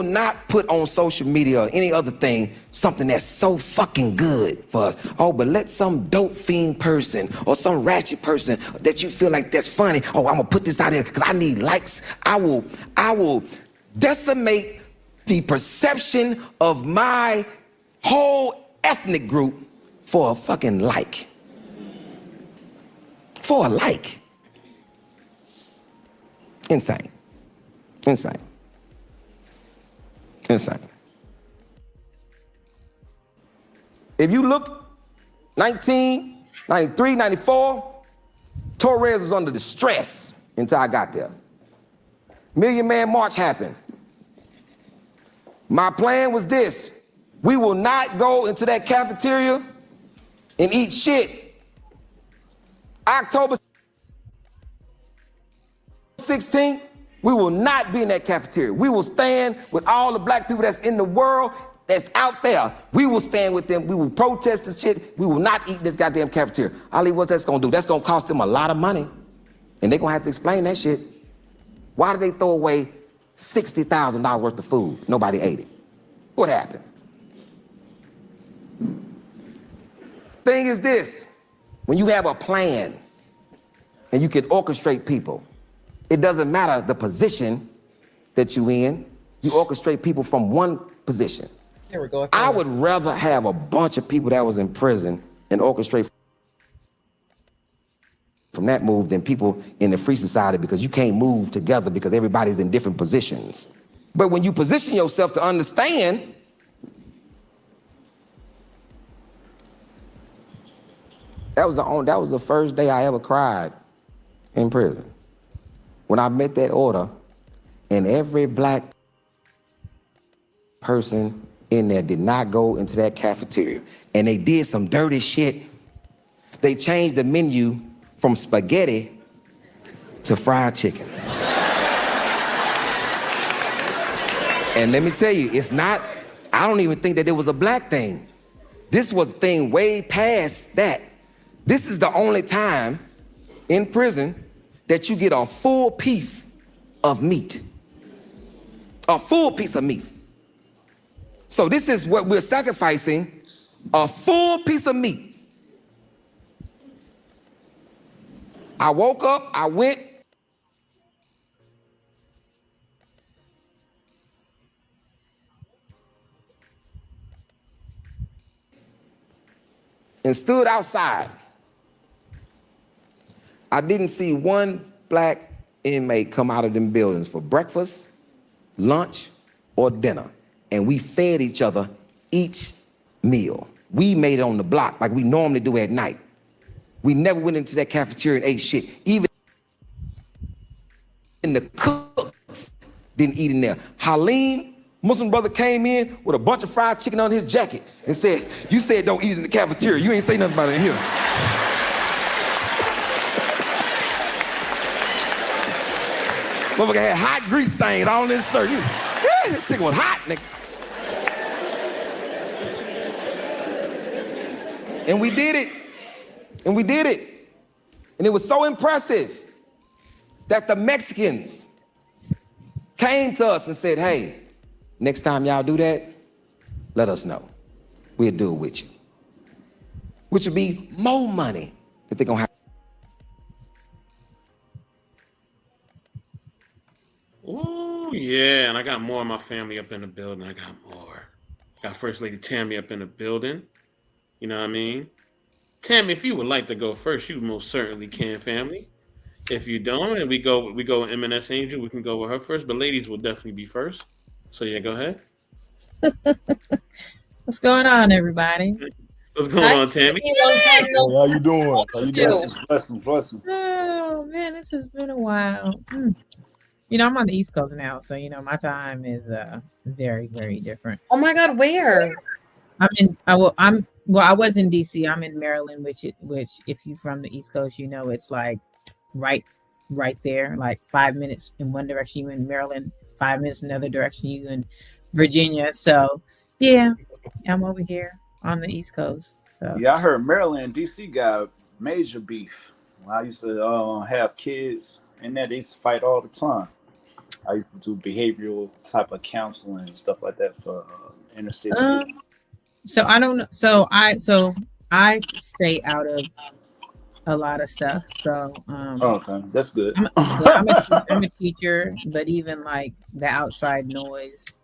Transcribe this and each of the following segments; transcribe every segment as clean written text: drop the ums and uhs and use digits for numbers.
will not put on social media or any other thing something that's so fucking good for us. Oh, but let some dope fiend person or some ratchet person that you feel like that's funny, oh, I'm gonna put this out there because I need likes. I will decimate the perception of my whole ethnic group for a fucking like. For a like. Insane. Insane. Insane. If you look, 1993, 94, Torres was under distress until I got there. Million Man March happened. My plan was this: we will not go into that cafeteria and eat shit. October 16th, we will not be in that cafeteria. We will stand with all the black people that's in the world, that's out there. We will stand with them. We will protest this shit. We will not eat in this goddamn cafeteria. Ali, what that's gonna do? That's gonna cost them a lot of money. And they're gonna have to explain that shit. Why did they throw away $60,000 worth of food? Nobody ate it. What happened? Thing is this: when you have a plan and you can orchestrate people, it doesn't matter the position that you in, you orchestrate people from one position. Here we go. I would rather have a bunch of people that was in prison and orchestrate from that move than people in the free society, because you can't move together because everybody's in different positions. But when you position yourself to understand, that was the first day I ever cried in prison. When I met that order, and every black person in there did not go into that cafeteria, and they did some dirty shit. They changed the menu from spaghetti to fried chicken. And let me tell you, I don't even think that it was a black thing. This was a thing way past that. This is the only time in prison that you get a full piece of meat. A full piece of meat. So this is what we're sacrificing, a full piece of meat. I woke up, I went, and stood outside. I didn't see one black inmate come out of them buildings for breakfast, lunch, or dinner. And we fed each other each meal. We made it on the block like we normally do at night. We never went into that cafeteria and ate shit. Even the cooks didn't eat in there. Halim, Muslim brother, came in with a bunch of fried chicken on his jacket and said, "You said don't eat it in the cafeteria. You ain't say nothing about it in here." Motherfucker had hot grease stains all in his shirt. That chicken was hot, nigga. And we did it. And we did it. And it was so impressive that the Mexicans came to us and said, "Hey, next time y'all do that, let us know. We'll do it with you." Which would be more money that they're gonna have. Ooh, yeah, and I got more of my family up in the building. I got more. Got First Lady Tammy up in the building. You know what I mean? Tammy, if you would like to go first, you most certainly can, family. If you don't, and we go M&S Angel, we can go with her first, but ladies will definitely be first. So yeah, go ahead. What's going on, everybody? What's going on, Tammy? How you doing? How you doing? Blessing. Oh man, this has been a while. You know, I'm on the East Coast now, so you know my time is very, very different. Oh my God, where? I was in DC. I'm in Maryland, which if you're from the East Coast, you know it's like right there, like 5 minutes in one direction, you in Maryland, 5 minutes in another direction, you in Virginia. So yeah, I'm over here on the East Coast. So Yeah, I heard Maryland and DC got major beef. When I used to have kids in there, they used to fight all the time. I used to do behavioral type of counseling and stuff like that for inner city Um, people. so I don't know. So I stay out of a lot of stuff. So Oh, okay, that's good. I'm a teacher, but even like the outside noise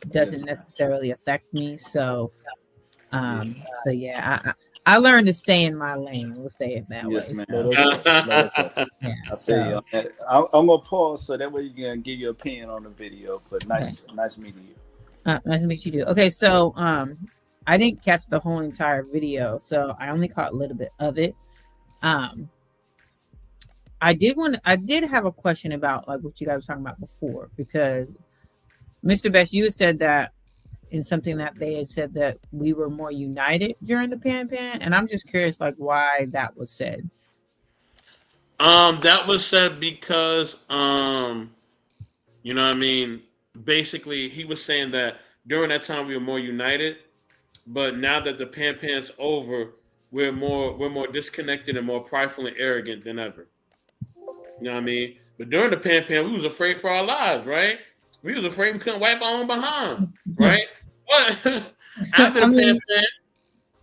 Yes, doesn't man. necessarily affect me. Yeah. So yeah, I learned to stay in my lane. We'll say it that Yes, way. man. So That's right. yeah. I feel you So on that. I'm gonna pause so that way you can give your opinion on the video. But okay. nice meeting you. Nice to meet you too. Okay, so I didn't catch the whole entire video, so I only caught a little bit of it. Um, I did have a question about like what you guys were talking about before, because Mr. Best, you had said that in something that they had said that we were more united during the pan, and I'm just curious like why that was said. That was said because you know what I mean. Basically, he was saying that during that time we were more united, but now that the Pan's over, we're more disconnected and more prideful and arrogant than ever. You know what I mean? But during the Pan, we was afraid for our lives, right? We was afraid we couldn't wipe our own behind, right? But after I the mean, Pan,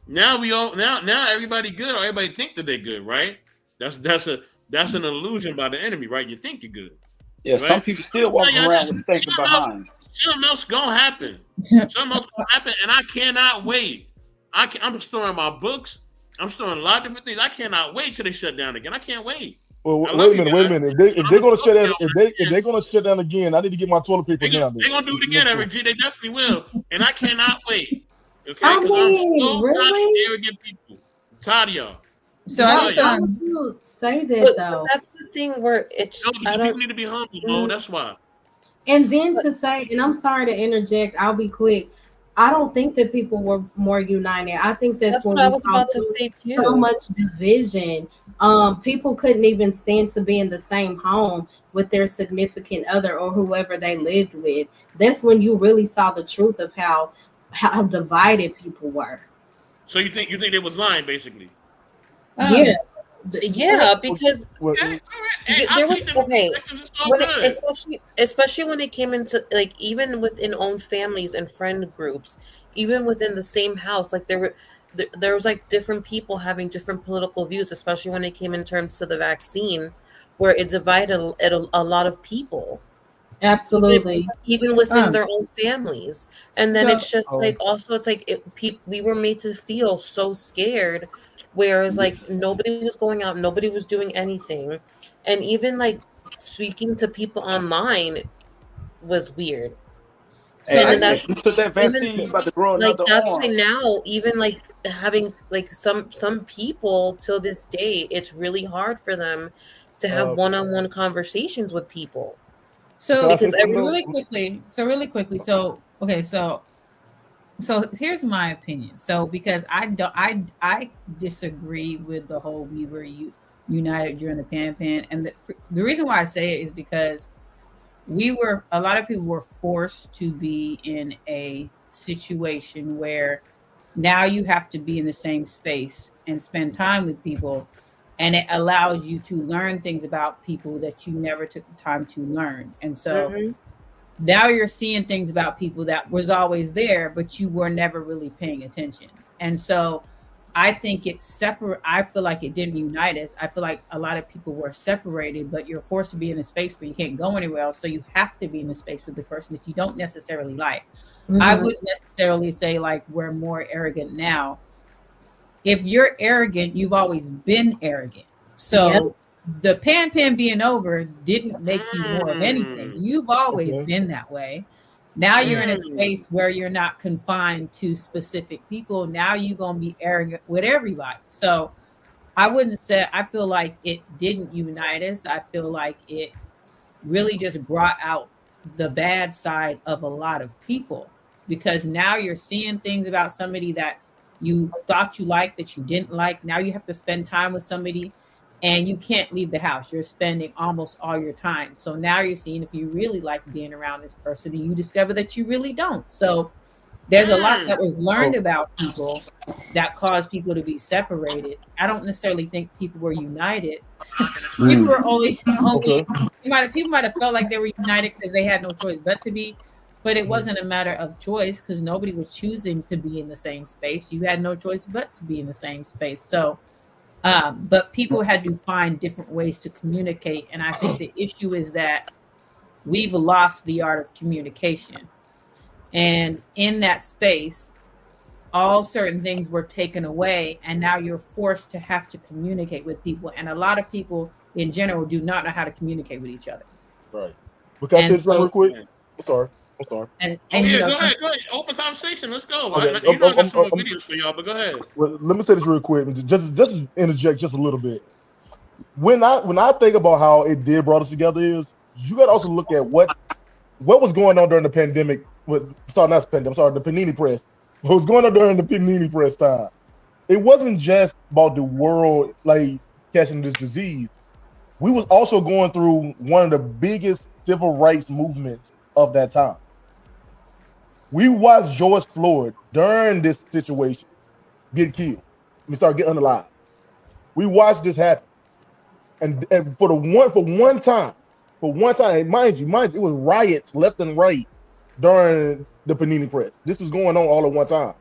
now we all now everybody good or everybody think that they're good, right? That's an illusion by the enemy, right? You think you're good, Yeah, some right? people I'm still gonna tell walking y'all around with this. stinking behinds. Something else gonna happen. Something else gonna happen, and I cannot wait. I'm storing my books. I'm storing a lot of different things. I cannot wait till they shut down again. I can't wait. Well, I love you wait a guys, minute. but If I'm they're gonna gonna talk shut to down, y'all when I if can. they're gonna shut down again, I need to get my toilet paper now. Then They gonna do it just to make again, sure. Eric G. They definitely will, and I cannot wait. Okay, I because I'm mean, so tired of you really? arrogant people. I'm tired of y'all. so Let me I Why, tell just you. why would you say that But though? that's the thing where it's No, I because don't. people need to be humble, Mo. mm, That's why. And then But to say, and I'm sorry to interject, I'll be quick. I don't think that people were more united. I think that's that's what when I we was saw about to say so too. much division. People couldn't even stand to be in the same home with their significant other or whoever they lived with. That's when you really saw the truth of how divided people were. So you think they was lying, basically? Yeah, um Yeah, because because Okay, all right. Hey, I'll there was take different okay perspectives. It's all when it, good. especially when it came into like even within own families and friend groups, even within the same house, like there was like different people having different political views, especially when it came in terms to the vaccine, where it divided a lot of people. even absolutely. even within um their own families. And then so it's just Oh, like also it's like we were made to feel so scared, whereas like yes. nobody was going out, nobody was doing anything, and even like speaking to people online was weird. so And I then Hey, just that's if you took that even vaccine, you about to grow like another that's why arm. now even like having like some people till this day it's really hard for them to have Uh, one-on-one conversations with people can I so say because something every though? really quickly, so okay, so here's my opinion. So because I disagree with the whole we were united during the pan, and the reason why I say it is because a lot of people were forced to be in a situation where now you have to be in the same space and spend time with people, and it allows you to learn things about people that you never took the time to learn. And so Mhm. now you're seeing things about people that was always there, but you were never really paying attention. And so I think it's separate. I feel like it didn't unite us. I feel like a lot of people were separated, but you're forced to be in a space where you can't go anywhere else. So you have to be in a space with the person that you don't necessarily like. I Mhm. wouldn't necessarily say like we're more arrogant now. If you're arrogant, you've always been arrogant. Yep. So the pan being over didn't make you more of anything. Mm, You've always Okay. been that way. Now you're in a mm. space where you're not confined to specific people. Now you're going to be arrogant with everybody. So I wouldn't say, I feel like it didn't unite us. I feel like it really just brought out the bad side of a lot of people, because now you're seeing things about somebody that you thought you liked that you didn't like. Now you have to spend time with somebody and you can't leave the house. You're spending almost all your time. So now you're seeing if you really like being around this person and you discover that you really don't. So There's a lot that Mm. was learned about people that caused people to be separated. I don't necessarily think people were united. People were only Okay. people might have felt like they were united because they had no choice but to be, but it wasn't a matter of choice because nobody was choosing to be in the same space. You had no choice but to be in the same space. So but people had to find different ways to communicate. And I think the issue is that we've lost the art of communication. And in that space, all certain things were taken away. And now you're forced to have to communicate with people. And a lot of people in general do not know how to communicate with each other. Right. But can I And say something real so, quick? Yeah. I'm sorry. I'm sorry. Oh and you yeah, know, go some, ahead, go ahead. Open conversation. Let's go. Okay. You know I got some more videos for y'all, but go ahead. Well, let me say this real quick. Just interject just a little bit. When I think about how it did brought us together is you got to also look at what was going on during the pandemic. Sorry, not pandemic. I'm sorry, the Panini Press. What was going on during the Panini Press time? It wasn't just about the world like catching this disease. We was also going through one of the biggest civil rights movements of that time. We watched George Floyd during this situation get killed. We started getting unalive. We watched this happen, and for one time, mind you, it was riots left and right during the Panini Press. This was going on all at one time.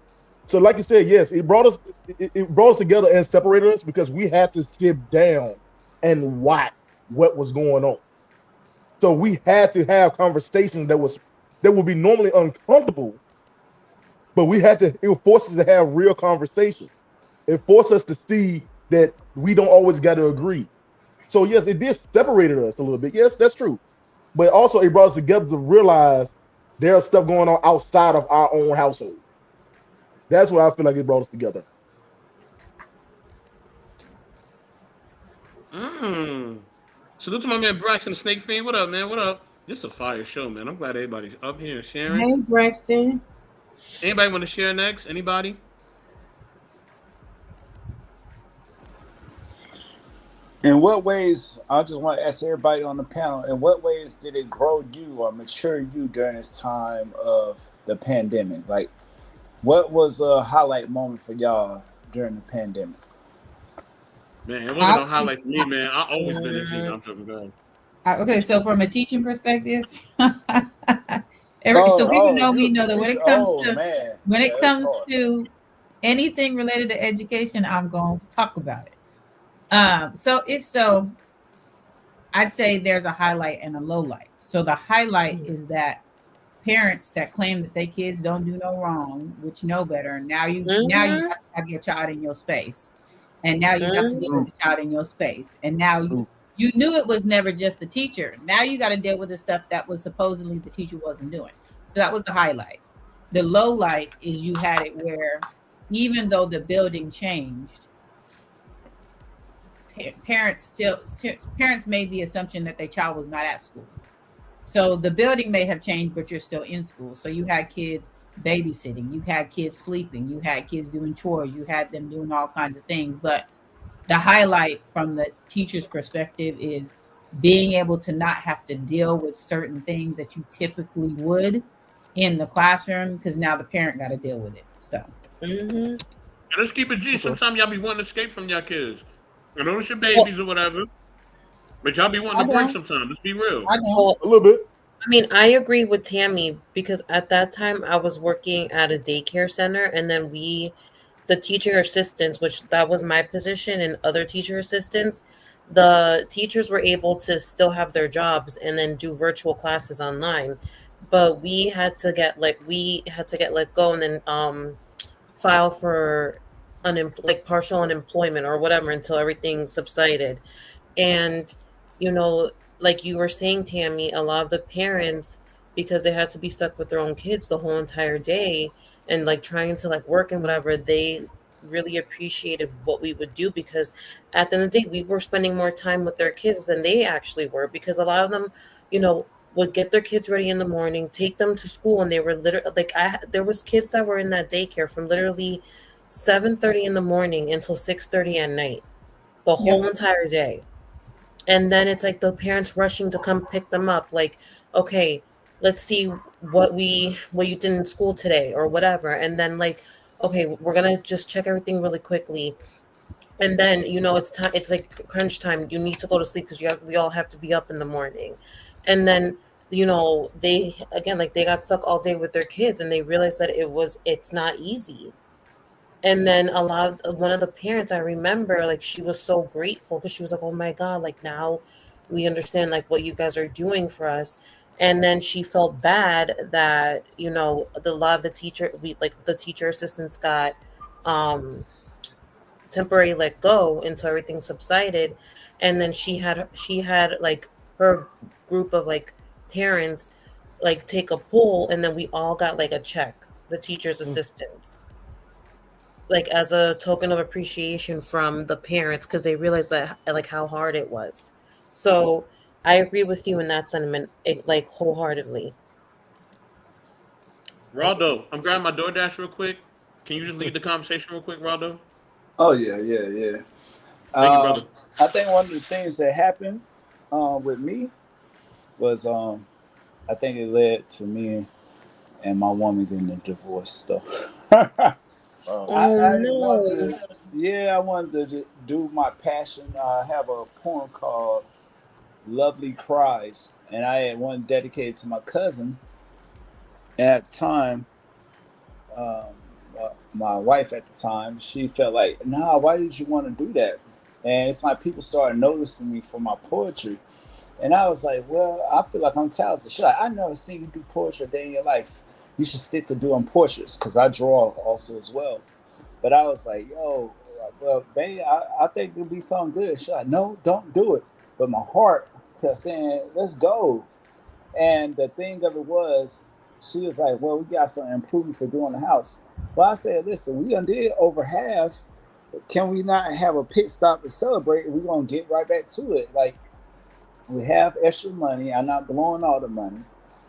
So, like you said, yes, it brought us together and separated us because we had to sit down and watch what was going on. So we had to have conversations that would be normally uncomfortable, but it forced us to have real conversations. It forced us to see that we don't always got to agree. So yes, it did separated us a little bit. Yes, that's true. But also it brought us together to realize there's stuff going on outside of our own household. That's what I feel like it brought us together. Mm. Salute to my man Braxton Snake Fiend. What up, man? What up? This is a fire show, man. I'm glad everybody's up here and sharing. Hey, Braxton. Anybody want to share next? Anybody? In what ways, I just want to ask everybody on the panel, in what ways did it grow you or mature you during this time of the pandemic? Like, what was a highlight moment for y'all during the pandemic? Man, it wasn't I'll no speak. highlight for me, man. I always been a G. No, I'm joking. Go ahead. Okay, so from a teaching perspective, so people Oh, know you me was a know that teacher. Oh man, when it yeah, that's comes hard. to anything related to education, I'm going to talk about it. So I'd say there's a highlight and a low light. So the highlight is that parents that claim that their kids don't do no wrong, which know better, now you Mhm. have to have your child in your space, and now you have to deal with Mhm. the child in your space, and now you knew it was never just the teacher. Now you got to deal with the stuff that was supposedly the teacher wasn't doing. So that was the highlight. The low light is you had it where even though the building changed, parents made the assumption that their child was not at school. So the building may have changed, but you're still in school. So you had kids babysitting, you had kids sleeping, you had kids doing chores, you had them doing all kinds of things. But the highlight from the teacher's perspective is being able to not have to deal with certain things that you typically would in the classroom because now the parent got to deal with it. So Mhm. And let's keep it G. Okay. Sometimes y'all be wanting to escape from y'all kids. I know it's your well, babies or whatever, but y'all be wanting I to break don't, sometimes. Let's be real. I don't. Well, A little bit. I mean, I agree with Tammy because at that time I was working at a daycare center, and then the teacher assistants, which that was my position, and other teacher assistants, the teachers were able to still have their jobs and then do virtual classes online. But we had to get let go and then file for like partial unemployment or whatever until everything subsided. And, you know, like you were saying, Tammy, a lot of the parents, because they had to be stuck with their own kids the whole entire day and like trying to like work and whatever, they really appreciated what we would do because at the end of the day, we were spending more time with their kids than they actually were because a lot of them, you know, would get their kids ready in the morning, take them to school, and they were literally like there was kids that were in that daycare from literally 7:30 in the morning until 6:30 at night, the Yep. whole entire day. And then it's like the parents rushing to come pick them up, like, okay, let's see what you did in school today or whatever. And then like, okay, we're gonna just check everything really quickly. And then it's time, it's like crunch time, you need to go to sleep because we all have to be up in the morning. And then they again, like, they got stuck all day with their kids, and they realized that it's not easy. And then one of the parents, I remember, like, she was so grateful because she was like, oh my god, like, now we understand like what you guys are doing for us. And then she felt bad that a lot of the teacher assistants got um temporary let go until everything subsided. And then she had like her group of like parents like take a poll, and then we all got like a check, the teachers assistants, like as a token of appreciation from the parents, because they realized that like how hard it was. So I agree with you in that sentiment, like wholeheartedly. Raldo, I'm grabbing my DoorDash real quick. Can you just lead the conversation real quick, Raldo? Oh yeah, yeah, yeah. Thank you, Um, brother. I think one of the things that happened with me was I think it led to me and my woman getting a divorce stuff. Wow. Oh I wanted no. to, yeah, I wanted to do my passion. I have a poem called "Lovely Cries," and I had one dedicated to my cousin. At the time, um, my wife at the time, she felt like, "Nah, why did you want to do that?" And it's like people started noticing me for my poetry. And I was like, well, I feel like I'm talented. She's like, I never seen you do poetry a day in your life. You should stick to doing portraits because I draw also as well. But I was like, yo, well, babe, I think it'll be something good. She's like, no, don't do it. But my heart kept saying, let's go. And the thing of it was, she was like, well, we got some improvements to do on the house. Well, I said, listen, we done did over half. Can we not have a pit stop to celebrate? We're going to get right back to it. Like, we have extra money. I'm not blowing all the money.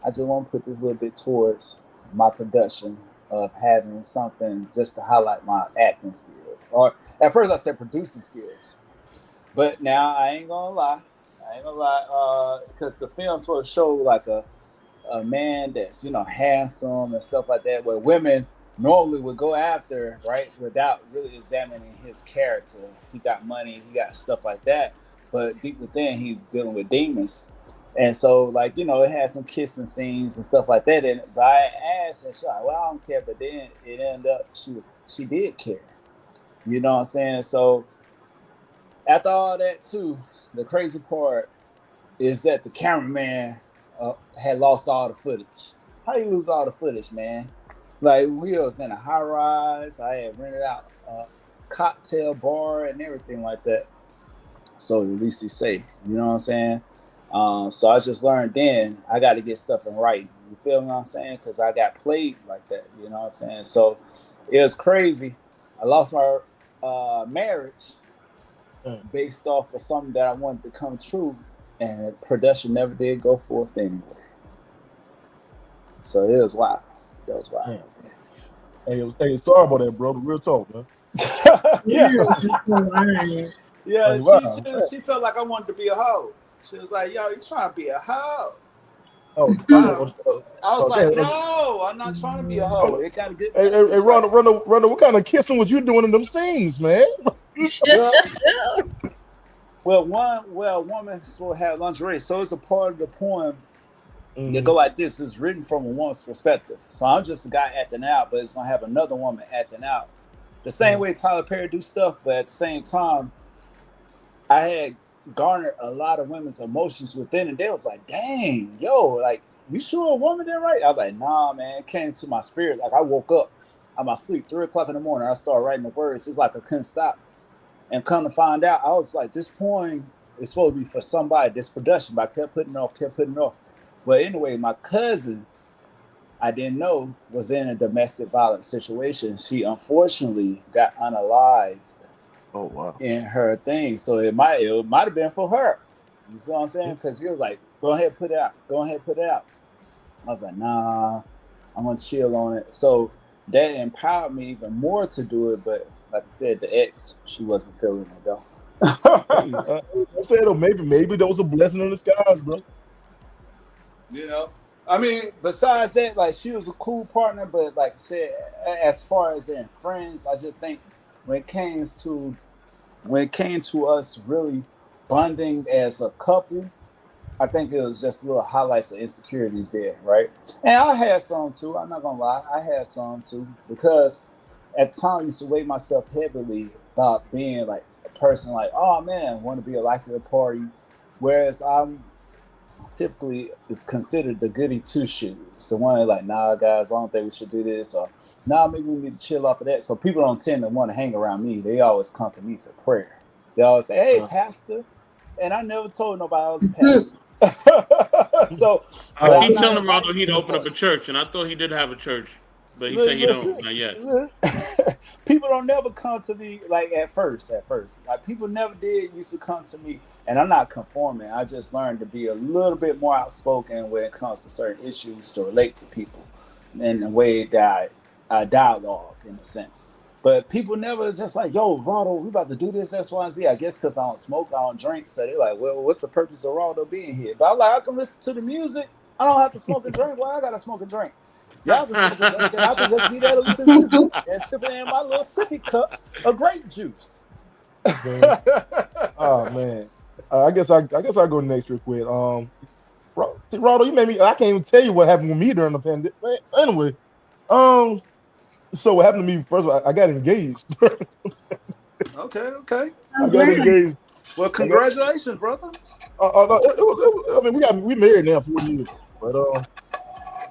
I just want to put this little bit towards my production of having something just to highlight my acting skills. Or at first I said producing skills, but now I ain't gonna lie. I ain't gonna lie, because the film sort of showed like a man that's handsome and stuff like that, where women normally would go after, right, without really examining his character. He got money, he got stuff like that, but deep within he's dealing with demons. And so, like, it had some kissing scenes and stuff like that in it. But I asked, and she's like, well, I don't care. But then it ended up she did care. You know what I'm saying? So after all that too, the crazy part is that the cameraman had lost all the footage. How you lose all the footage, man? Like, we was in a high rise. I had rented out a cocktail bar and everything like that. So at least he's safe. You know what I'm saying? So I just learned then I got to get stuff in writing. You feel what I'm saying? Because I got played like that. You know what I'm saying? So it was crazy. I lost my marriage based off of something that I wanted to come true, and production never did go forth anyway. So it was wild. That was wild. Hey, sorry about that, bro. Real talk, man. Yeah, Yeah, that's so right. yeah. Hey, wow. She felt like I wanted to be a hoe. She was like, "Yo, you trying to be a hoe?" Oh, I, oh, I was like, okay. "No, I'm not trying to be a hoe." Oh, It got a good hey, message. Like, Ronda, what kind of kissing was you doing in them scenes, man? well, a woman will have lingerie, so it's a part of the poem that go like this. It's written from a woman's perspective. So I'm just a guy acting out, but it's gonna have another woman acting out. The same way Tyler Perry do stuff, but at the same time, I had garnered a lot of women's emotions within it. They was like, dang, yo, like, you sure a woman did right? I was like, nah, man. It came to my spirit. Like, I woke up out my sleep, 3 o'clock in the morning. I started writing the words. It's like I couldn't stop. And come to find out, I was like, this poem is supposed to be for somebody, this production, but I kept putting it off. But anyway, my cousin, I didn't know, was in a domestic violence situation. She unfortunately got unalived Oh, wow. in her thing. So it might have been for her. You see what I'm saying? Because he was like, go ahead, put it out. Go ahead, put it out. I was like, nah, I'm gonna chill on it. So that empowered me even more to do it. But like I said, the ex, she wasn't feeling it though. Hey, I said, maybe there was a blessing in disguise, bro. You know, I mean, besides that, like she was a cool partner, but like I said, as far as in friends, I just think when it came to us really bonding as a couple, I think it was just little highlights of insecurities there, right? And I had some too. I'm not gonna lie, I had some too because at times I used to weigh myself heavily about being like a person like, oh man, want to be a life of the party, whereas I'm typically is considered the goody two shoes, the one like, nah, guys, I don't think we should do this, or nah, maybe we need to chill off of that. So people don't tend to want to hang around me. They always come to me for prayer. They always say, "Hey, pastor," and I never told nobody I was a pastor. So, I but I'm keep not telling Ronald inviting he'd open up people. a church, and I thought he did have a church, but he said he Listen, don't, not yet. people don't never come to me like at first. At first, like people never did used to come to me, and I'm not conforming. I just learned to be a little bit more outspoken when it comes to certain issues to relate to people, in the way that I dialogue in a sense. But people never just like, yo, Raldo, we about to do this X, Y, and Z. I guess because I don't smoke, I don't drink. So they're like, well, what's the purpose of Raldo being here? But I'm like, I can listen to the music. I don't have to smoke and drink. Why I gotta smoke and drink? Y'all can smoke a drink, and I can just be there to listen to music and sipping in my little sippy cup of grape juice. Man. Oh man. I guess I'll go next real quick. Ronald, you made me. I can't even tell you what happened with me during the pandemic. Anyway, um, so what happened to me? First of all, I got engaged. Okay, okay. I got engaged. Well, I got. congratulations, brother. No, I mean, we married now 4 years, but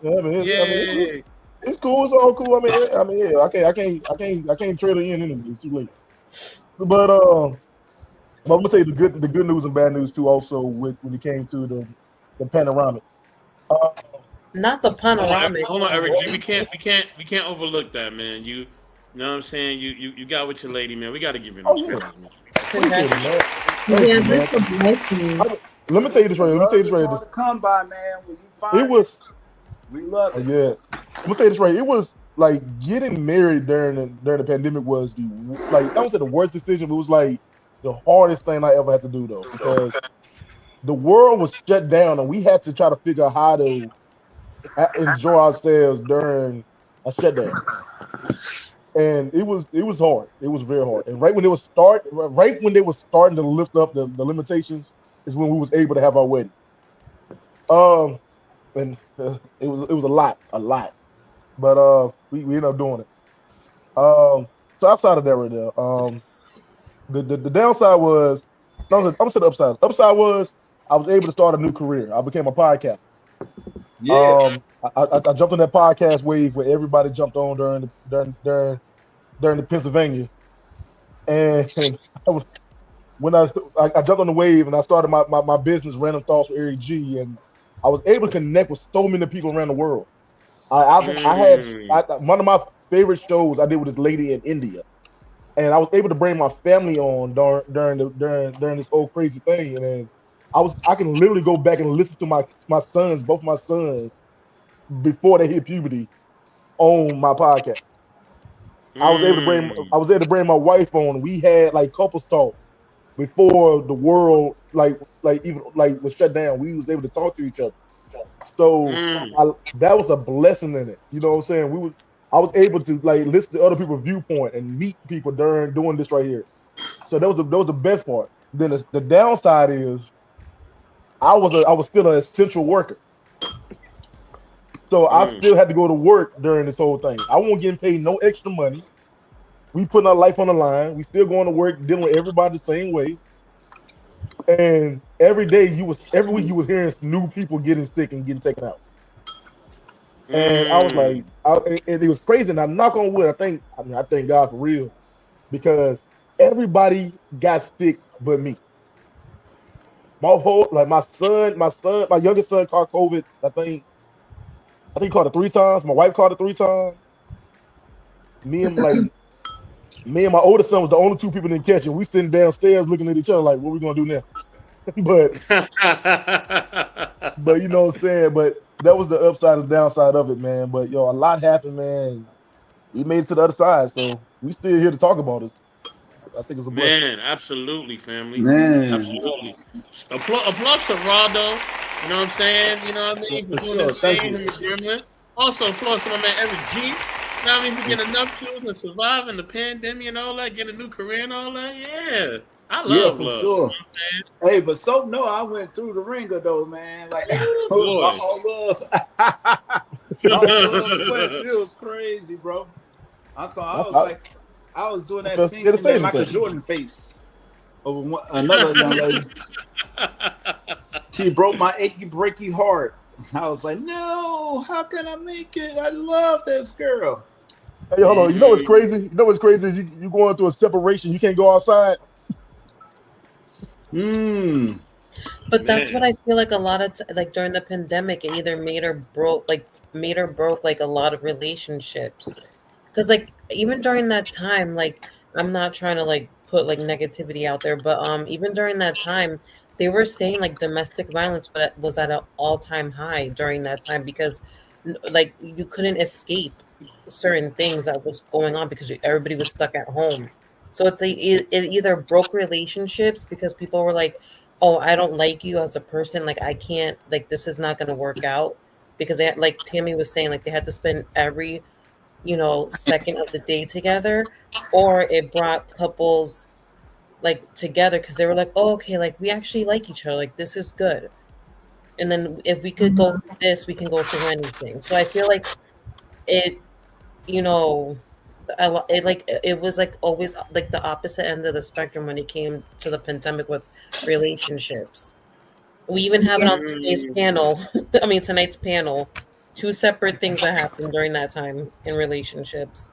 yeah, Yay! it's cool. It's all cool. Yeah. I can't trade her in anyway. It's too late. But I'm gonna tell you the good news and bad news too. Also, with when it came to the panoramic. Uh, Not the panoramic. Hold on, Eric G. We can't overlook that, man. You know what I'm saying? You got with your lady, man. We got to give you them oh yeah, flowers, man. appreciate it, man. Thank Yeah, you, man. that's a blessing. Let me tell you this right. Let me tell you this Love is right. hard to come by, man. When you It find it, was. we love Oh it. yeah. Let me tell you this right. It was like getting married during the pandemic was like I don't say the worst decision, but it was like the hardest thing I ever had to do though, because the world was shut down and we had to try to figure out how to enjoy ourselves during a shutdown. And it was hard. It was very hard. And right when they were starting to lift up the limitations is when we was able to have our wedding. Um, and it was a lot. But we ended up doing it. So outside of that right there, the downside was no, I'm gonna say the upside. Upside was I was able to start a new career. I became a podcaster. Yeah. I jumped on that podcast wave where everybody jumped on during the Pennsylvania, and I was, when I jumped on the wave and I started my business Random Thoughts with Eric G, and I was able to connect with so many people around the world. I had Mm. one of my favorite shows I did with this lady in India, and I was able to bring my family on during this whole crazy thing, and then I can literally go back and listen to both my sons before they hit puberty on my podcast. Mm. I was able to bring my wife on. We had like couples talk before the world even like was shut down. We was able to talk to each other. So Mm. that was a blessing in it. You know what I'm saying? I was able to like listen to other people's viewpoint and meet people during doing this right here. So that was the best part. Then the downside is I was still an essential worker. So I Mm. still had to go to work during this whole thing. I won't get paid no extra money. We putting our life on the line. We still going to work, dealing with everybody the same way. And every week you was hearing new people getting sick and getting taken out. And I was like, Mm. and it was crazy. And I knock on wood. I thank God for real because everybody got sick but me. My youngest son caught COVID. I think he caught it 3 times. My wife caught it 3 times. Me and like me and my oldest son was the only two people that didn't catch it. We sitting downstairs looking at each other like, what we gonna do now? but but you know what I'm saying. But that was the upside and downside of it, man. But yo, a lot happened, man. We made it to the other side, so we still here to talk about it. I think it's a blessing. Man, absolutely, family. Man. Absolutely. Applause to Rado. You know what I'm saying? You know what I Yeah, mean? For for doing sure. his Thank thing, you. him and Gremlin. Also, applause to my man Eric G. You know what I mean? For getting enough children to survive in the pandemic and all that, get a new career and all that. Yeah. I Yeah, love for love. sure. Hey, but so no, I went through the ringer though, man. Like Ooh, my boy. whole love, my whole love question. It was crazy, bro. I was I, like, I was doing I that felt scene scared to in say that Michael anything. Jordan face of another young lady. She broke my achy breaky heart. I was like, no, how can I make it? I love this girl. Hey, hold on. You know what's Mm, crazy? You know what's crazy? You going through a separation. You can't go outside. Mmm. But that's what man. I feel like a lot of like during the pandemic, it either made or broke like a lot of relationships. Because like even during that time, like I'm not trying to like put like negativity out there, but even during that time, they were saying like domestic violence but was at an all-time high during that time because like you couldn't escape certain things that was going on because everybody was stuck at home. So it's like it either broke relationships because people were like, "Oh, I don't like you as a person. Like I can't like this is not going to work out." Because they had, like Tammy was saying, like they had to spend every second of the day together, or it brought couples like together because they were like, oh, okay, like we actually like each other, like this is good. And then if we could go through this, we can go through anything. So I feel like it, you know, it was like always like the opposite end of the spectrum when it came to the pandemic with relationships. We even have it on today's Mm, panel. I mean, tonight's panel. Two separate things that happened during that time in relationships.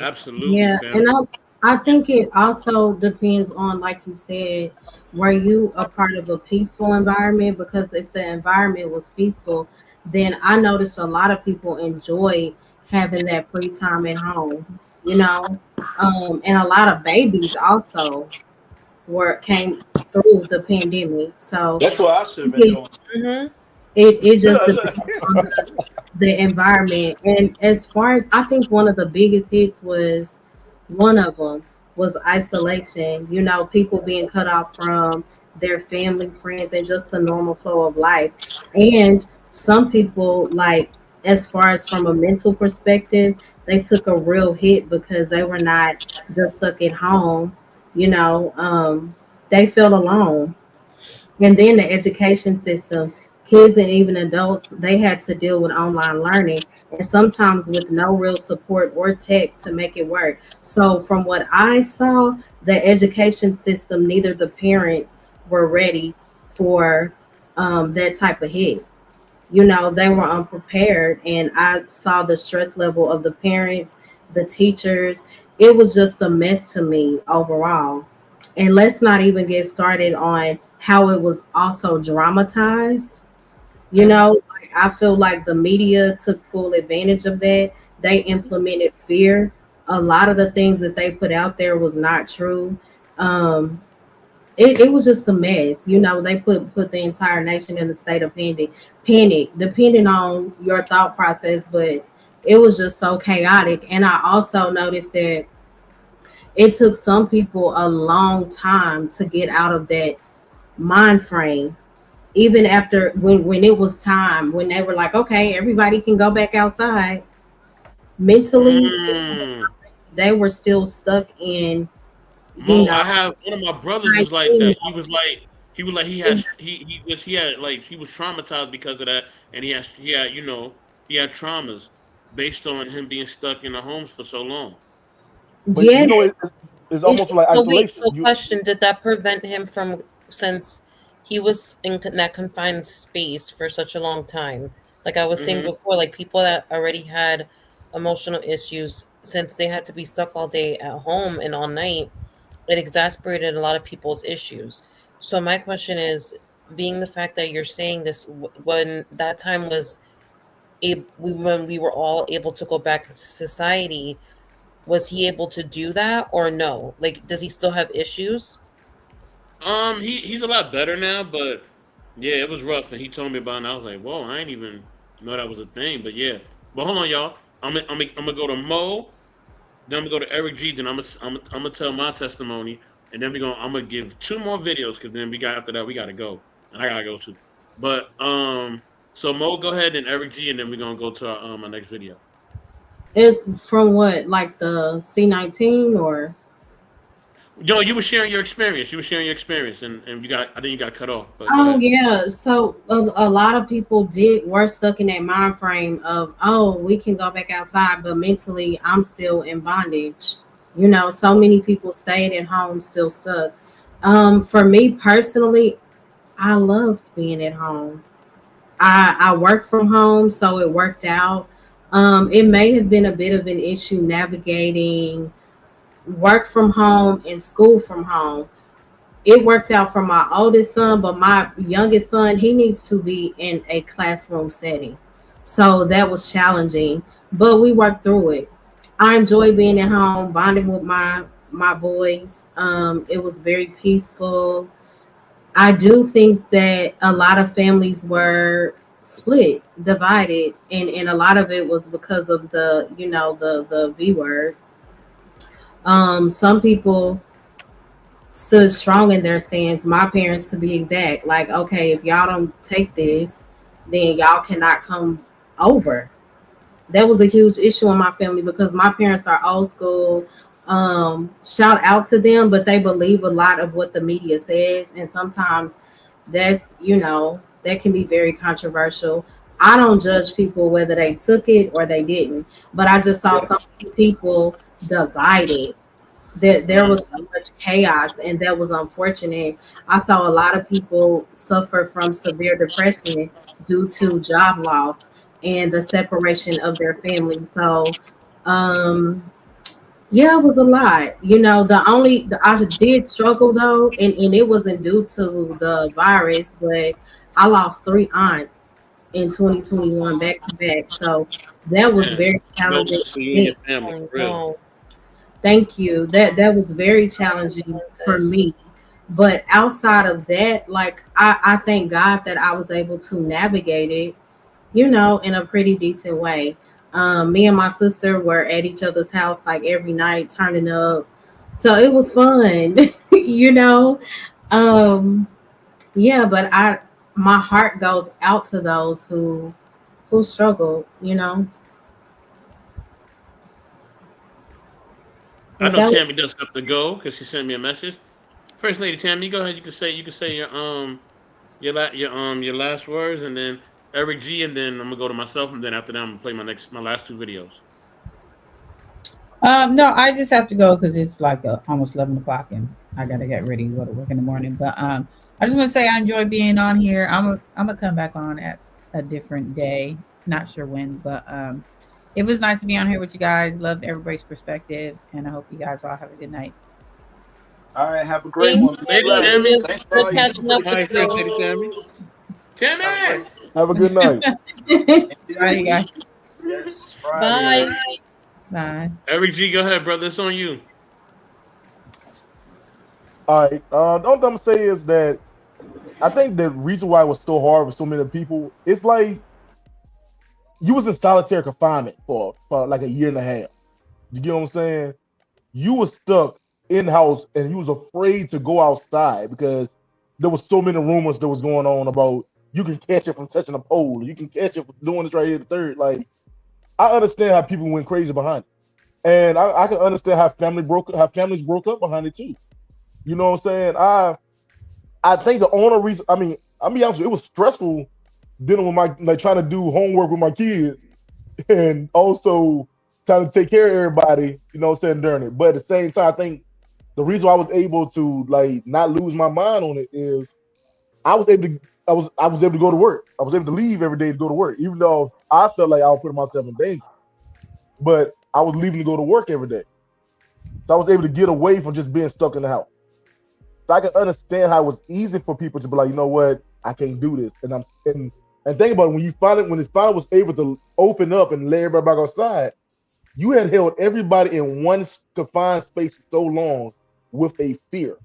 absolutely, Yeah, and family. I think it also depends on, like you said, were you a part of a peaceful environment? Because if the environment was peaceful, then I noticed a lot of people enjoy having that free time at home, you know, and a lot of babies also were came through the pandemic. So That's what I should have been it doing. Mm-hmm. it just Look, look. depends on the environment. And as far as I think one of the biggest hits was one of them was isolation, people being cut off from their family, friends, and just the normal flow of life. And some people, like, as far as from a mental perspective, they took a real hit because they were not just stuck at home, you know, they felt alone. And then the education system, kids and even adults, they had to deal with online learning and sometimes with no real support or tech to make it work. So, from what I saw, the education system, neither the parents were ready for that type of hit. They were unprepared, and I saw the stress level of the parents, the teachers. It was just a mess to me overall. And let's not even get started on how it was also dramatized. Like, I feel like the media took full advantage of that. They implemented fear. A lot of the things that they put out there was not true. Um, it was just a mess. They put the entire nation in a state of panic, depending on your thought process, but it was just so chaotic. And I also noticed that it took some people a long time to get out of that mind frame. Even after when it was time, when they were like, okay, everybody can go back outside, mentally mm. they were still stuck in, you Mo, know, I have one of my brothers is like 19. that. He was like he was traumatized because of that, and he had traumas based on him being stuck in the homes for so long. But Yeah, it's it, almost like So wait, isolation. so question, did that prevent him from, since he was in that confined space for such a long time? Like I was saying Hmm. before, like people that already had emotional issues, since they had to be stuck all day at home and all night, it exasperated a lot of people's issues. So my question is, being the fact that you're saying this when that time was when we were all able to go back into society, was he able to do that or no? Like, does he still have issues? He's a lot better now, but yeah, it was rough, and he told me about it, and I was like, whoa, I ain't even know that was a thing. But yeah, but hold on, y'all. I'm gonna go to Mo, then I'm gonna go to Eric G, then I'm gonna tell my testimony, and then I'm gonna give two more videos because then after that we gotta go. and I gotta go too. But so Mo, go ahead and Eric G, and then we're gonna go to our next video. It from what, like the C19 or? Yo, you were sharing your experience. You were sharing your experience, and you got I think you got cut off. But go Oh ahead. yeah, so a lot of people did were stuck in that mind frame of, oh, we can go back outside, but mentally I'm still in bondage. You know, so many people stayed at home still stuck. For me personally, I loved being at home. I work from home, so it worked out. It may have been a bit of an issue navigating work from home and school from home. It worked out for my oldest son, but my youngest son, he needs to be in a classroom setting. So that was challenging, but we worked through it. I enjoy being at home, bonding with my boys. It was very peaceful. I do think that a lot of families were split, divided, and a lot of it was because of the, the V word. Some people stood strong in their stance. My parents, to be exact, like, okay, if y'all don't take this, then y'all cannot come over. That was a huge issue in my family because my parents are old school. Shout out to them, but they believe a lot of what the media says, and sometimes that's, that can be very controversial. I don't judge people whether they took it or they didn't, but I just saw Yeah. so many people divided, that there Mm. was so much chaos, and that was unfortunate. I saw a lot of people suffer from severe depression due to job loss and the separation of their family. So um yeah, it was a lot. I did struggle though, and it wasn't due to the virus, but I lost three aunts in 2021 back to back. So that was Man, very challenging condolences for to you and your me. family, Oh for real. no. Thank you. That was very challenging for This. me. But outside of that, like, I thank God that I was able to navigate it, in a pretty decent way. Me and my sister were at each other's house like every night, turning up. So it was fun, you know. Um, yeah, but my heart goes out to those who struggle. I But know that was Tammy does have to go because she sent me a message. First Lady Tammy, go ahead. You can say your last words, and then Eric G, and then I'm gonna go to myself, and then after that I'm gonna play my last two videos. No, I just have to go because it's like almost 11 o'clock, and I gotta get ready to go to work in the morning. But I just want to say I enjoy being on here. I'm gonna come back on at a different day, not sure when, but it was nice to be on here with you guys. Loved everybody's perspective, and I hope you guys all have a good night. All right, have a great Thanks, one. First Be Lady Tammy. It Tammy, blessed. was Thanks for good all you do catching for up the with hi, First you. Lady Tammy. kiddos. Have a Tammy. great Have a good night. Bye, you guys. indeed. Yes, it's Friday. Bye. Bye. Eric G, go ahead, brother. It's on you. All right. The only thing I'm gonna say is that I think the reason why it was so hard for so many people, it's like you was in solitary confinement for like a year and a half. You get what I'm saying? You was stuck in house and you was afraid to go outside because there was so many rumors that was going on about you can catch it from touching a pole, you can catch it from doing this right here, the third. Like, I understand how people went crazy behind it, and I can understand how families broke up behind it too. You know what I'm saying? I think the only reason, I mean, I'll be honest with you, it was stressful dealing with my, like, trying to do homework with my kids and also trying to take care of everybody, you know what I'm saying, during it. But at the same time, I think the reason why I was able to, like, not lose my mind on it is I was able to go to work. I was able to leave every day to go to work, even though I felt like I was putting myself in danger. But I was leaving to go to work every day. So I was able to get away from just being stuck in the house. So I can understand how it was easy for people to be like, you know what, I can't do this. And think about it, when it finally was able to open up and let everybody back outside, you had held everybody in one confined space for so long with a fear.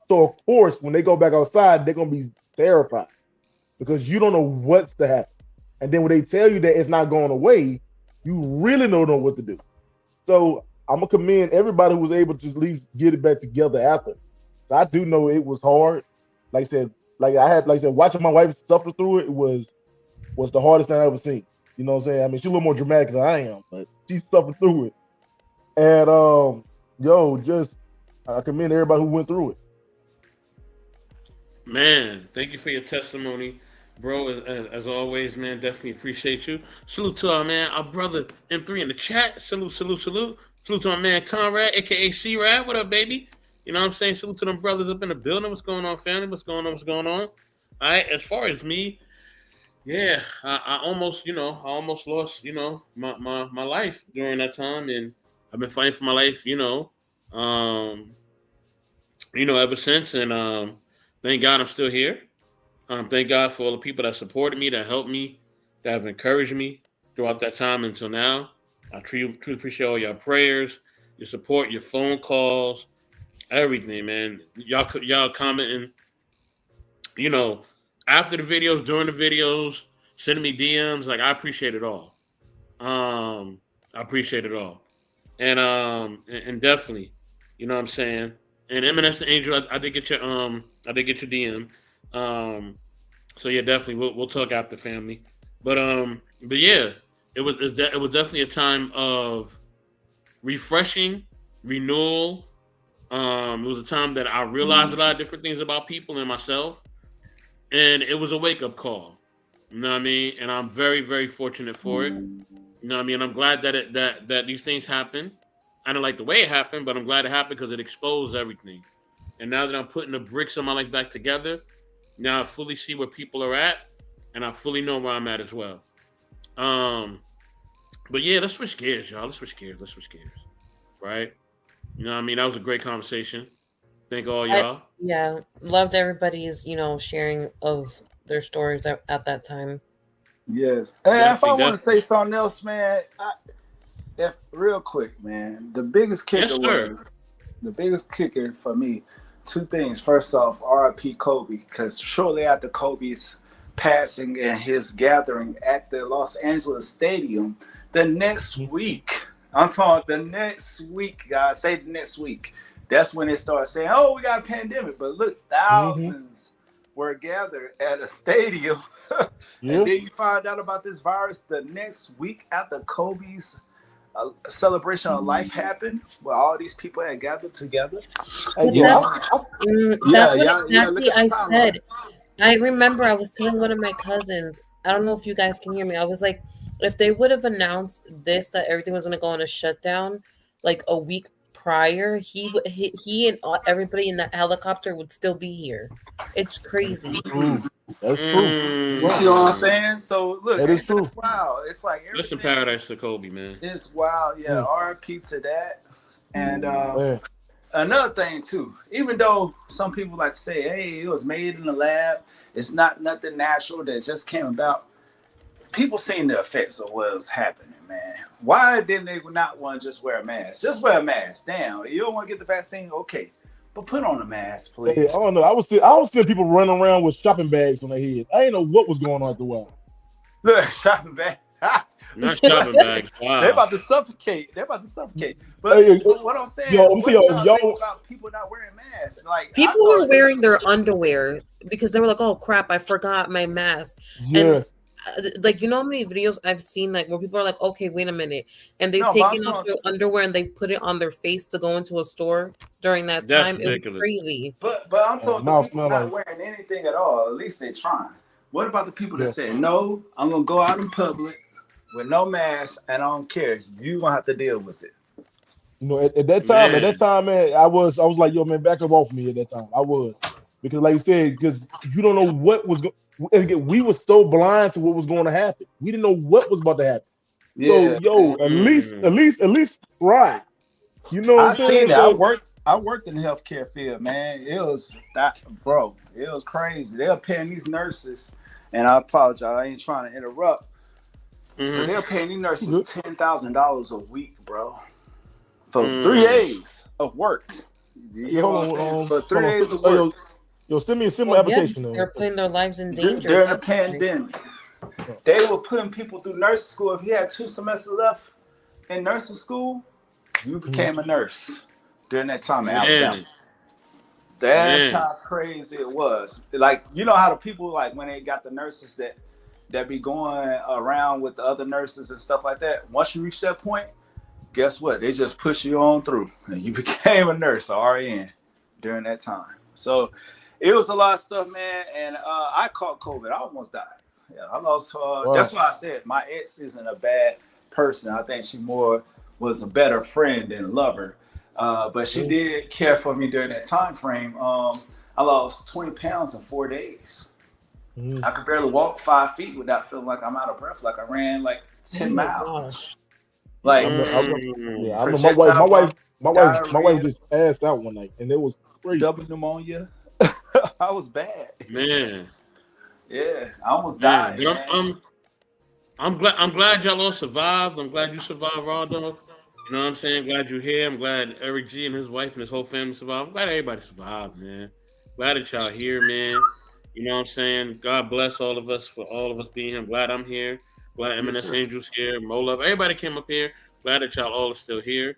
So of course, when they go back outside, they're gonna be terrified because you don't know what's to happen. And then when they tell you that it's not going away, you really don't know what to do. So I'm gonna commend everybody who was able to at least get it back together after. So I do know it was hard. Like I said, like I had, like I said, watching my wife suffer through it was the hardest thing I ever seen. You know what I'm saying? I mean, she's a little more dramatic than I am, but she suffered through it. And just I commend everybody who went through it. Man, thank you for your testimony, bro. As always, man, definitely appreciate you. Salute to our man, our brother M3 in the chat. Salute, salute, salute. Salute to our man Conrad, aka C Rad. What up, baby? You know what I'm saying? Salute to them brothers up in the building. What's going on, family? What's going on? What's going on? All right. As far as me, yeah, I almost, I almost lost, my life during that time, and I've been fighting for my life, um, ever since, and thank God I'm still here. Thank God for all the people that supported me, that helped me, that have encouraged me throughout that time until now. I truly appreciate all your prayers, your support, your phone calls, everything, man. Y'all commenting, you know, after the videos, during the videos, sending me DMs. Like I appreciate it all. I appreciate it all, and definitely, you know what I'm saying. And Eminence and Angel, I did get your DM. Um, so yeah, definitely we'll talk after family. But yeah, it was definitely a time of refreshing, renewal. It was a time that I realized a lot of different things about people and myself, and it was a wake up call. You know what I mean? And I'm very, very fortunate for it. You know what I mean? I'm glad that that these things happen. I don't like the way it happened, but I'm glad it happened because it exposed everything. And now that I'm putting the bricks of my life back together, now I fully see where people are at, and I fully know where I'm at as well. Um, but yeah, let's switch gears, y'all. Let's switch gears. Let's switch gears. Right? You know what I mean? That was a great conversation. Thank all I, y'all. yeah, loved everybody's, sharing of their stories at that time. Yes. And if I Definitely, want to definitely. say something else, man, if real quick, man, Yes, sir. the biggest kicker for me, two things. First off, R.I.P. Kobe, because shortly after Kobe's passing and his gathering at the Los Angeles Stadium, the next Mhm. week, I'm talking the next week, guys, say the next week. That's when they start saying, "Oh, we got a pandemic," but look, Mhm. thousands were gathered at a stadium, and Yeah. then you find out about this virus the next week after Kobe's celebration of life happened, where all these people had gathered together. Hey, But yo, You that's know, that's yeah, what yeah. Look exactly at the I timeline. said. I remember I was telling one of my cousins, I don't know if you guys can hear me. I was like, if they would have announced this, that everything was going to go on a shutdown like a week prior, he and everybody in that helicopter would still be here. It's crazy. true. That's true. You're You right. see what I'm Mm. saying? So look, That is ain't true. this wild? It's like Listen, everything paradise to Kobe, man. is wild. Yeah, Mm, RIP to that. And man. another thing too, even though some people like to say, "Hey, it was made in the lab," it's not nothing natural that just came about. People seen the effects of what was happening, man. Why didn't they not want to just wear a mask? Just wear a mask. Damn, you don't want to get the vaccine, okay, but put on a mask, Hey, I please. don't know. I was seeing people running around with shopping bags on their head. I didn't know what was going on at the while. Look, shopping bag. Not shopping bags. They're Wow. about to suffocate. They're about to suffocate. Hey, But what I'm yo, saying, let me see, what yo, y'all think yo, about people not wearing masks? Like I People thought were it was. wearing their underwear because they were like, "Oh crap, I forgot my mask." And yes. like, how many videos I've seen like where people are like, "Okay, wait a minute," and they've No, but I'm taken off talking. their underwear and they put it on their face to go into a store during that That's time. It was ridiculous. crazy. But I'm My talking the mouth people smell not like, wearing anything at all. At least they're trying. What about the people that yeah. say, "No, I'm gonna go out in public with no mask and I don't care. You gonna have to deal with it." You know, at that Man. time, man, I was like, yo, man, back up off me at that time. I was. Because like you said, because you don't know what was going. And again, we were so blind to what was going to happen. We didn't know what was about to happen. So, Yeah, man. yo, Mm. at least try. You know what I'm I seen saying? it. So, I worked in the healthcare field, man. It was that, bro. It was crazy. They were paying these nurses, and I apologize. I ain't trying to interrupt, but Mm-hmm. they were paying these you nurses good. $10,000 a week, bro, for three Mm. days of work. You Hey, hear what I'm hold saying? on, For hold 3 days of on. work Yo, send me Well, an yeah, application they're though. putting their lives in danger at during the that point. pandemic. Oh, They were putting people through nursing school. If you had 2 semesters left in nursing school, you mhm. became a nurse during that time in Alabama. Man. That's Man. how crazy it was. Like, you know how the people, like, when they got the nurses that be going around with the other nurses and stuff like that. Once you reach that point, guess what? They just push you on through, and you became a nurse, a RN, during that time. So it was a lot of stuff, man. And I caught COVID. I almost died. Yeah, I lost. Wow. That's why I said my ex isn't a bad person. I think she more was a better friend than lover. But she did care for me during that time frame. I lost 20 pounds in 4 days. I could barely walk 5 feet without feeling like I'm out of breath. Like I ran like 10 miles. Like I remember projectile my wife diarrhea, just passed out one night, and it was crazy. double pneumonia. I was bad. Man. Yeah, I almost Man. died. But I'm glad y'all all survived. I'm glad you survived, Raldo. You know what I'm saying? Glad you're here. I'm glad Eric G and his wife and his whole family survived. I'm glad everybody survived, man. Glad that y'all here, man. You know what I'm saying? God bless all of us for all of us being here. I'm glad I'm here. Glad M&S Angels here. Mo Love. Everybody came up here. Glad that y'all all are still here.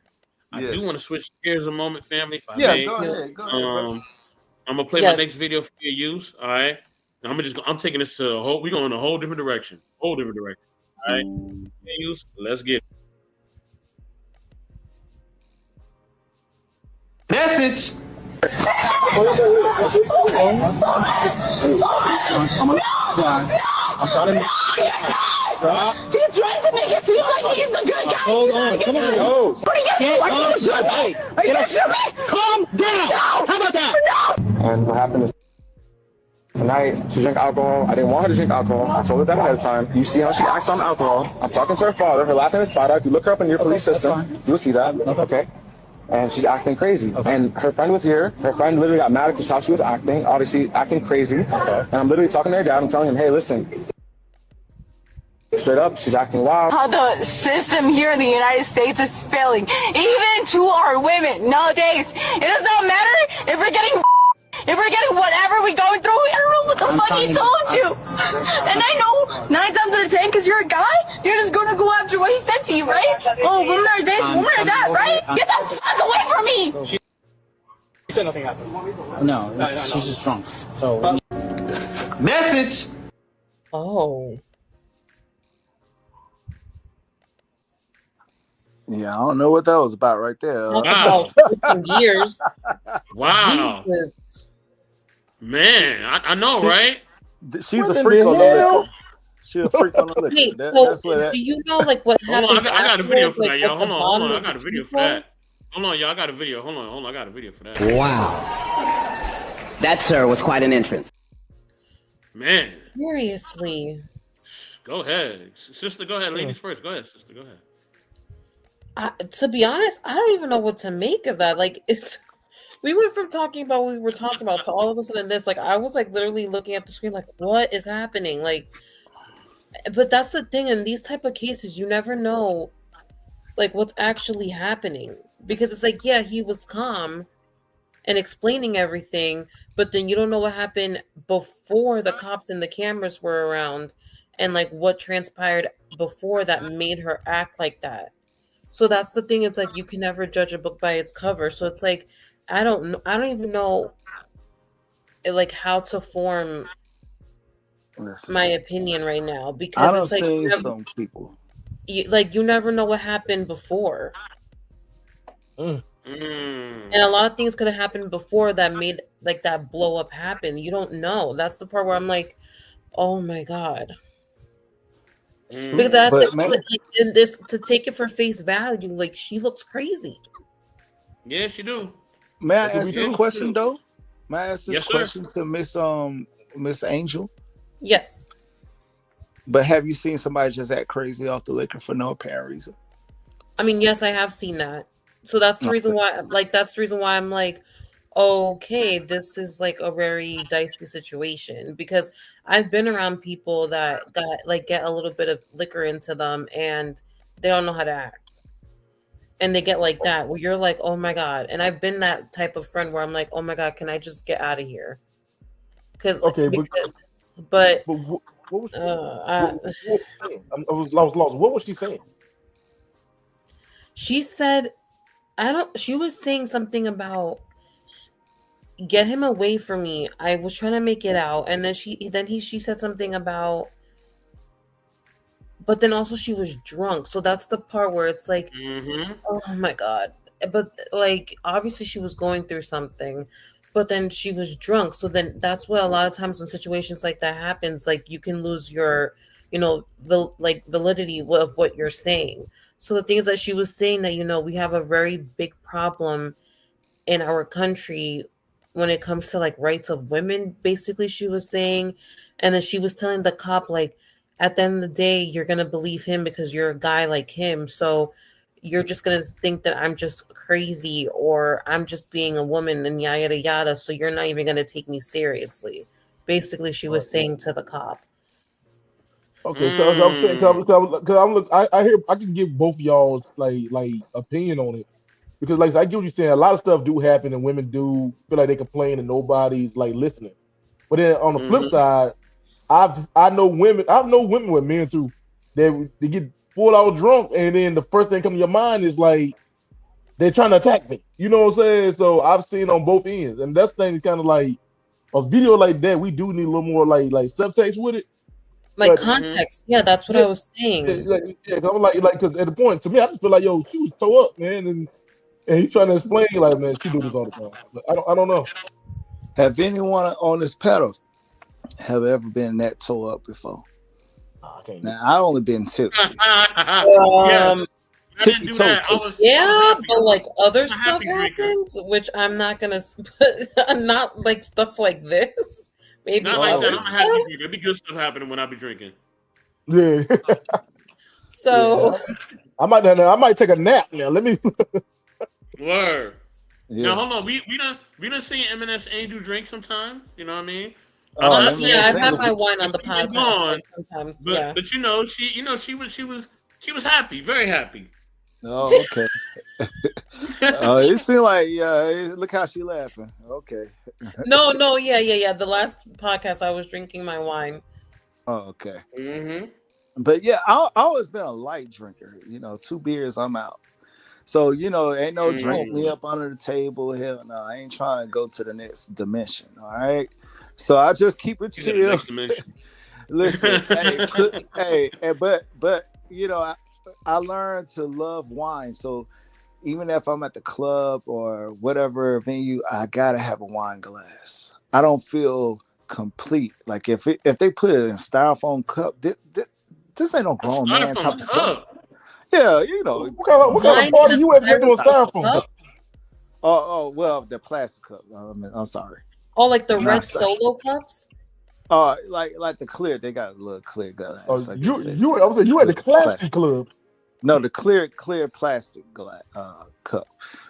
I do want to switch gears a moment, family, if I may. Go ahead, bro. I'm gonna play my next video for your use. All right. Now I'm taking this to we're going in a whole different direction. All right. Use. Let's get it. Message. He's trying to make it seem like he's the good guy. Hold on, come on. No. Are you gonna shoot me? Are you gonna shoot me? Calm down. No. How about that? No. And what happened is tonight she drank alcohol. I didn't want her to drink alcohol. I told her that ahead of time. You see how she acts on alcohol. I'm talking to her father. Her last name is Spada. If you look her up in your police system, you'll see that. Okay. And she's acting crazy. Okay. And her friend was here. Her friend literally got mad at how she was acting, obviously acting crazy. Okay. And I'm literally talking to her dad. I'm telling him, hey, listen. Straight up, she's acting wild. How the system here in the United States is failing, even to our women nowadays. It does not matter if we're getting whatever we're going through. I don't know what the fuck he told you. And I know 9 times out of 10, because you're a guy, you're just gonna go after what he said to you, right? Oh, women are this, women are that, right? Get the fuck away from me! She said nothing happened. No, she's just drunk. So Message. Oh. Yeah, I don't know what that was about right there. Wow. Years. Wow. Jesus. Man, I know, right? She's a freak on the liquor. She's a freak on the liquor. Wait, That's what do you know like what Hold happened? on, I got a video for that, like, y'all. at Hold the on, bottom I of got a the video for falls? that. Hold on, y'all. I got a video. Hold on, I got a video for that. Wow. That, sir, was quite an entrance. Man. Seriously. Go ahead. Sister, go ahead. Ladies first. Go ahead, sister. Go ahead. To be honest, I don't even know what to make of that. Like, we went from talking about what we were talking about to all of a sudden this. Like, I was like literally looking at the screen, like, what is happening? Like, but that's the thing in these type of cases, you never know, like, what's actually happening, because it's like, yeah, he was calm and explaining everything, but then you don't know what happened before the cops and the cameras were around, and like what transpired before that made her act like that. So that's the thing. It's like you can never judge a book by its cover. So it's like I don't even know like how to form my opinion right now, because it's like some people. You never know what happened before. And a lot of things could have happened before that made like that blow up happen. You don't know. That's the part where I'm like, oh my God. Because I have in this to take it for face value, like she looks crazy. Yeah, she do. May I ask this question though? May I ask this question to Miss Angel? Yes. But have you seen somebody just act crazy off the liquor for no apparent reason? I mean, yes, I have seen that. So that's the reason why, I'm like, okay, this is like a very dicey situation, because I've been around people that get a little bit of liquor into them and they don't know how to act. And they get like that where you're like, oh my God. And I've been that type of friend where I'm like, oh my God, can I just get out of here? But what was she saying? I was lost. What was she saying? She said, she was saying something about get him away from me. I was trying to make it out, and then she said something about, but then also she was drunk. So that's the part where it's like, oh my god. But like obviously she was going through something, but then she was drunk. So then that's what a lot of times when situations like that happens, like you can lose your, validity of what you're saying. So the thing is that she was saying that, we have a very big problem in our country when it comes to like rights of women, basically she was saying. And then she was telling the cop, like, at the end of the day, you're gonna believe him because you're a guy like him. So you're just gonna think that I'm just crazy or I'm just being a woman and yada yada yada. So you're not even gonna take me seriously. Basically, she was saying to the cop. Okay, so I'm saying because I'm look, I hear I can give both y'all's like opinion on it because like I get what you're saying. A lot of stuff do happen and women do feel like they complain and nobody's like listening. But then on the flip side, I know women with men too. They get full out drunk and then the first thing come to your mind is like they're trying to attack me. You know what I'm saying? So I've seen on both ends, and that's thing kind of like a video like that. We do need a little more like subtext with it. Like context, yeah, that's what I was saying. I'm like, because at the point, to me, I just feel like, yo, she was toe up, man, and he's trying to explain, like, man, she do this all the time. But I don't know. Have anyone on this panel have ever been that toe up before? Now, I only been tipsy. I didn't do that. Yeah, but like other stuff happens, which I'm not gonna. Not like stuff like this. Maybe not like that. I'm a happy drinker. There'll be good stuff happening when I be drinking. Yeah. So I might take a nap now. Let me. Word. Yeah. Now hold on. We done seen M&S Angel drink sometimes. You know what I mean? I've had my wine on the podcast sometimes. But she was happy, very happy. Oh, okay. It seemed like look how she laughing. Okay. No, yeah. The last podcast I was drinking my wine. Oh, okay. But yeah, I always been a light drinker. 2 beers, I'm out. So ain't no drink me up under the table. Hell no, I ain't trying to go to the next dimension. All right. So I just keep it chill. Listen, but I learned to love wine. So even if I'm at the club or whatever venue, I gotta have a wine glass. I don't feel complete. Like if they put it in a styrofoam cup, this ain't no grown man type of stuff. Yeah, What kind of party you at doing styrofoam? Oh, well, the plastic cup. I'm sorry. Oh, like the red Solo cups? Like the clear. They got a little clear glass. I was saying you at the classy club. No, the clear plastic glass cup.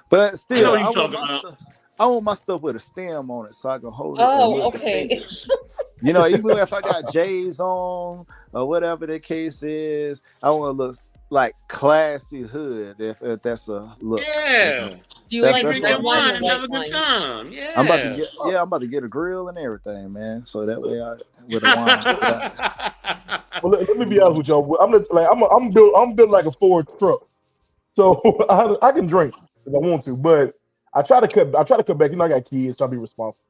But still, I want my stuff with a stem on it so I can hold it. Oh, okay. Even if I got J's on or whatever the case is, I want to look like classy hood if that's a look. Yeah. Do you like drink your wine and have a good time? Yeah. I'm about to get a grill and everything, man. So that way with a wine. Well, let me be honest with y'all. I'm built like a Ford truck, so I can drink if I want to, but I try to cut back. I got kids, try to be responsible.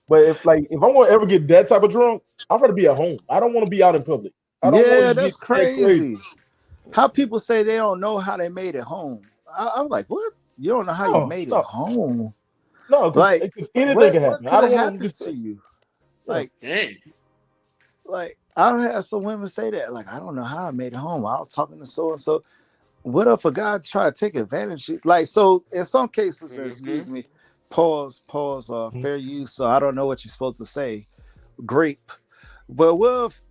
But if I'm going to ever get that type of drunk, I'd rather be at home. I don't want to be out in public. That's crazy. How people say they don't know how they made it home. I'm like, what? You don't know how you made it home? No, because anything can happen. I don't want to to you. Like, I don't have some women say that. Like, I don't know how I made it home. I was talking to so and so. What if a guy try to take advantage? So in some cases, excuse me, pause, fair use. So I don't know what you're supposed to say. Grape. But what if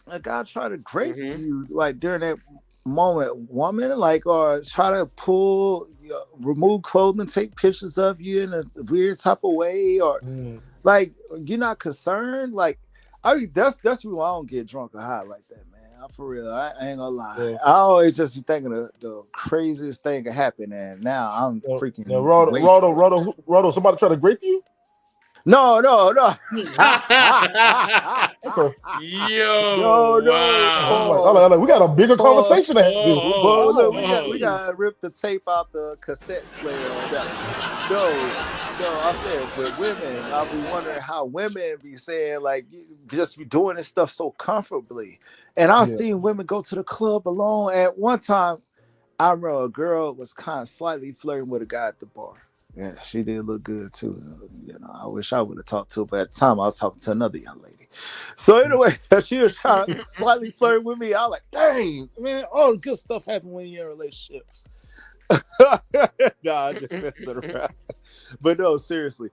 a guy try to grape you during that moment, woman, or try to remove clothing, take pictures of you in a weird type of way, or you're not concerned? That's why I don't get drunk or high like that, man. For real, I ain't gonna lie. Yeah. I always just be thinking the craziest thing could happen, and now I'm freaking. Rodo, somebody try to grape you? No. Yo, wow. Pause. We got a bigger Pause. conversation to have. Dude. But look, Oh. we got to rip the tape out the cassette player on that. No, I said with women, I'll be wondering how women be saying like just be doing this stuff so comfortably. And I've seen women go to the club alone. At one time, I remember a girl was kind of slightly flirting with a guy at the bar. Yeah, she did look good too. You know, I wish I would have talked to her, but at the time I was talking to another young lady. So anyway, she was trying to slightly flirt with me. I was like, dang, man, all the good stuff happens when you're in relationships. Nah, I just messing around. But no, seriously.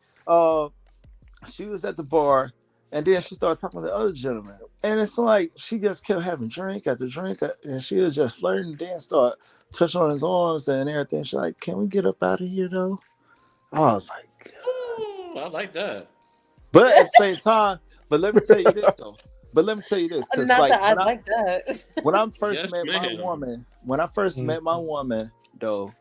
She was at the bar and then she started talking to the other gentleman. And it's like she just kept having drink after drink and she was just flirting and then start touching on his arms and everything. She's like, can we get up out of here though? I was like, Ooh, I like that. but at the same time, but let me tell you this though. Because Not like that I like that. when I first Yes, met ma'am. my woman, though,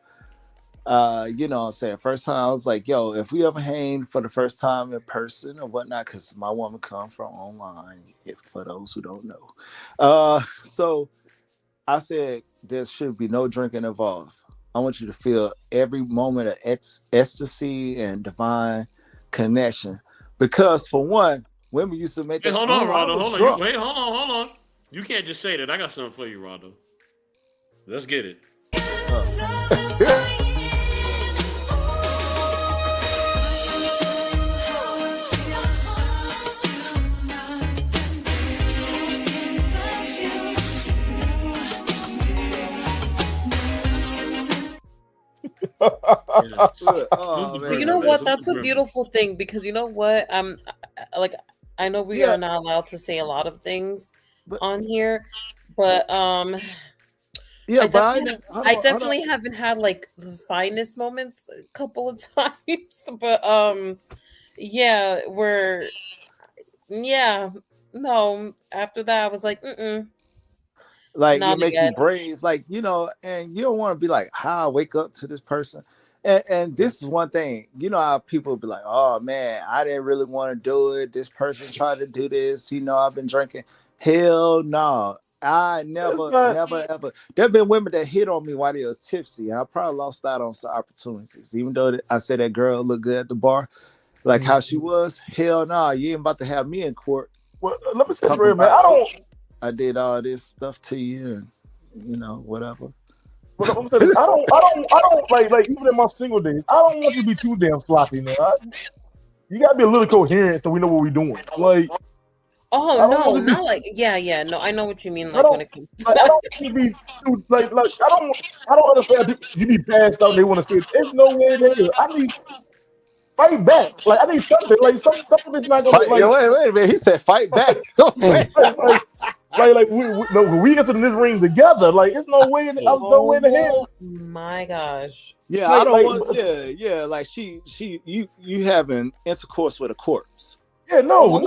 you know what I'm saying, first time I was like, yo, if we ever hang for the first time in person or whatnot, because my woman come from online, if for those who don't know. So I said there should be no drinking involved. I want you to feel every moment of ecstasy and divine connection. Because for one, women used to make Hey, that. hold on, I Rondo. was Hold on. drunk." Wait, hold on. You can't just say that. I got something for you, Rondo. Let's get it. Oh, But man. you know what? That's a beautiful thing because you know what? Like I know we are not allowed to say a lot of things on here, but Yeah, I definitely haven't had like the finest moments a couple of times, but no. After that, I was like, like not it make again. you brave, like, you know, and you don't want to be like, how I wake up to this person. And this is one thing, you know, how people be like, oh man, I didn't really want to do it. This person tried to do this, you know, I've been drinking. Hell no. I never ever. There have been women that hit on me while they were tipsy. I probably lost out on some opportunities, even though I said that girl looked good at the bar, like how she was. Hell no, you ain't about to have me in court. Well, let me say, man, I did all this stuff to you, and you know, whatever. But I'm saying, I don't like even in my single days, I don't want you to be too damn sloppy, man. You gotta be a little coherent so we know what we're doing. Like, oh no, not like no, I know what you mean. Like when it comes to I don't want to be too like I don't understand people, you be passed out and they want to say there's no way in hell. I need fight back. Like I need something. Like something that's not gonna fight, like. Wait a minute. He said fight back. we get to this ring together. Like it's no way. No way in the hell. My gosh. Yeah, I don't want. Yeah. Like you having intercourse with a corpse. Yeah, no.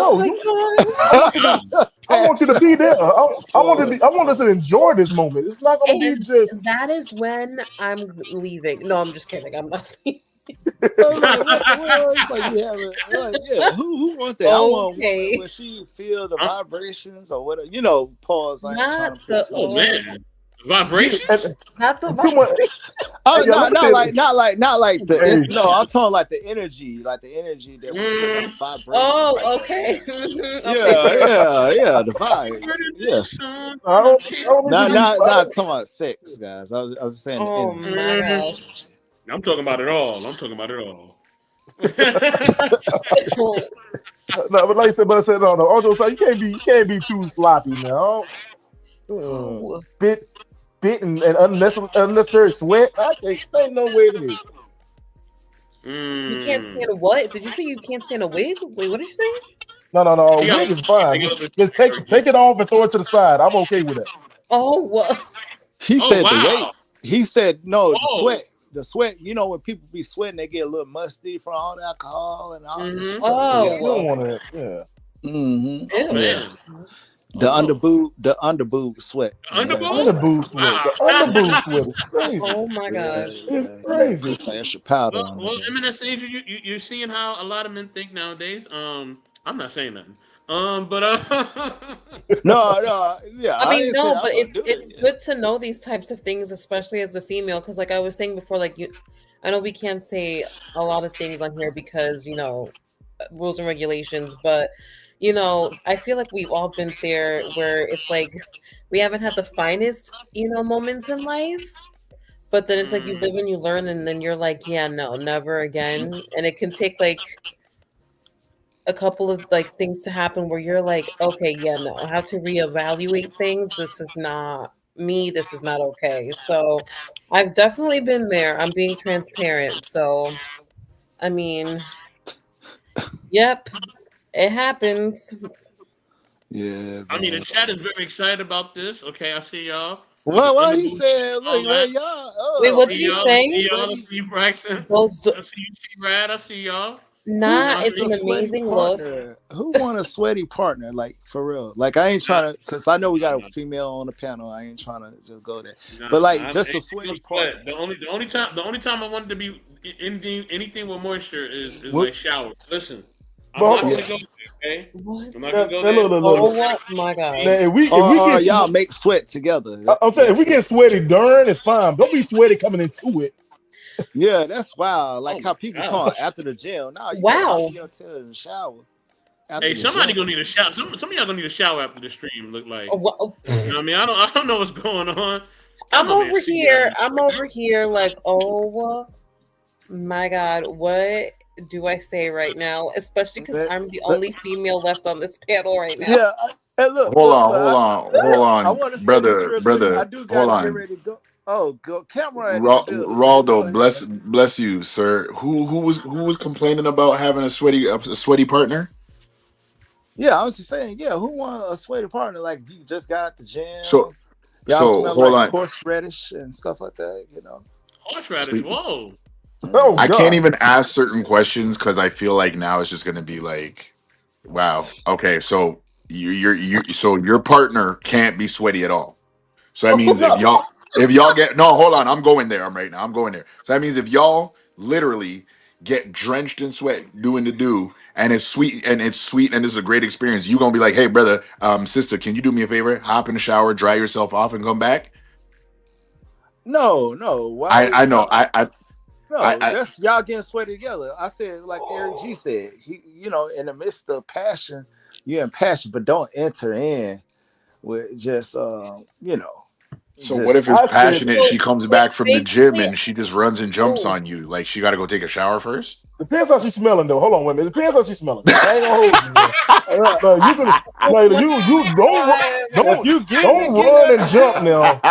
I want you to be there. I want us to enjoy this moment. It's not gonna be just. That is when I'm leaving. No, I'm just kidding. I'm not leaving. It's like you have who wants that? I want when she feel the vibrations or whatever. You know, pause. I ain't trying to put man. Vibrations? Not the vibrations. Oh no, not like the no. I'm talking like the energy that we vibration. Oh, okay. Yeah, the vibes. Yeah. Not talking about sex, guys. I was just saying. Oh my gosh. I'm talking about it all. No, but like I said, no. Also, so you can't be too sloppy now. Spit and unnecessary sweat. There ain't no way it is. You can't stand a what? Did you say you can't stand a wig? Wait, what did you say? No. Wig is fine. Just take it off and throw it to the side. I'm okay with that. Oh, what? He said the weight. He said no. The sweat. The sweat, you know, when people be sweating, they get a little musty from all the alcohol and all this stuff. Oh, you don't want to. Yeah. Mm-hmm. Oh, man. The Oh no. underboob sweat. The Yeah, that's underboob? right. Underboob sweat. The underboob Wow. sweat is crazy. Oh my Yeah, gosh. It's put crazy. some extra powder Well, on it. well, Eminence Angel, you're seeing how a lot of men think nowadays. I'm not saying nothing. But No, yeah, I I mean, didn't say no, I'm but gonna do it's it. Yeah. good to know these types of things, especially as a female, because like I was saying before, like I know we can't say a lot of things on here because rules and regulations, but I feel like we've all been there where it's like we haven't had the finest moments in life, but then it's like you live mm, and you learn, and then you're like, yeah, no, never again, and it can take like a couple of like things to happen where you're like, okay, yeah, no, I have to reevaluate things. This is not me. This is not okay. So I've definitely been there. I'm being transparent. So, I mean, yep, it happens. Yeah, I mean, the man. chat is very excited about this. Okay, I see y'all with the Well, he underboob and said, all look, that. man, y'all, Wait, I what see did he y'all. I say? see y'all. I sweaty. see you, Braxton. Those, I see you, T. Rad. I see y'all. Who You know nah, what I it's mean? an wants a sweaty amazing look. partner? Who want a sweaty partner? Like for real? Like I ain't Nah, trying to, cause I know we got a nah, female on the panel. I ain't trying to just go there. But nah. like I just a ain't no sweaty sweat. partner. The only time I wanted to be anything with moisture is What? like showers. Listen, I'm But not hold gonna on. Yeah. go there. Okay, What? I'm not gonna Now, go now there. look, look, look, Oh, look. what? My Now, Okay. gosh. if we Or get y'all make sweat together. I'm saying if we That's get sweaty during, it's fine. Don't be sweaty coming into it. yeah, that's wild. Oh Like my how people god. talk after the gym. Nah, you better hop Wow. in your tail in the shower after Hey, the somebody gym. gonna need a shower. Some of y'all gonna need a shower after the stream. Look like. You know What? what I mean? I don't know what's going on. Got I'm my man over C Rad in here. the I'm chat. over here like, oh my God, what do I say right now? Especially because Let- I'm the let- only female left on this panel right now. yeah. Hey, Hold on, hold look. on, hold I on, want to say this brother, real quick. I brother. do got Hold to get on, ready to go. Oh, go. Cameron in the building, man. Go Raldo. ahead, man. Bless you, sir. Who was complaining about having a sweaty partner? Yeah, I was just saying. Yeah, who want a sweaty partner? Like you just got at the So gym. Y'all so smell hold like on. horseradish and stuff like that. Horseradish. So Whoa. Oh I Mm. can't God. even ask certain questions because I feel like now it's just gonna be like, wow, okay, so so your partner can't be sweaty at all. So that means No. if y'all get no, hold on, I'm going there. I'm right now. I'm going there. So that means if y'all literally get drenched in sweat doing the do, and it's sweet and it's a great experience, you gonna be like, hey brother, sister, can you do me a favor? Hop in the shower, dry yourself off, and come back. No. Why I would I know no? I No, I that's y'all getting sweaty together. I said, like Eric G said, in the midst of passion, you're in passion, but don't enter in with just, so what if just it's I said passionate? So, She comes so back from the gym basically, and she just runs and jumps oh, on you. Like she got to go take a shower first. depends how she's smelling though. Hold on, wait a minute. Depends how she's smelling. I ain't gonna hold you, man. uh, Like you can oh like my you don't God. if you getting it, don't get run that. and jump now.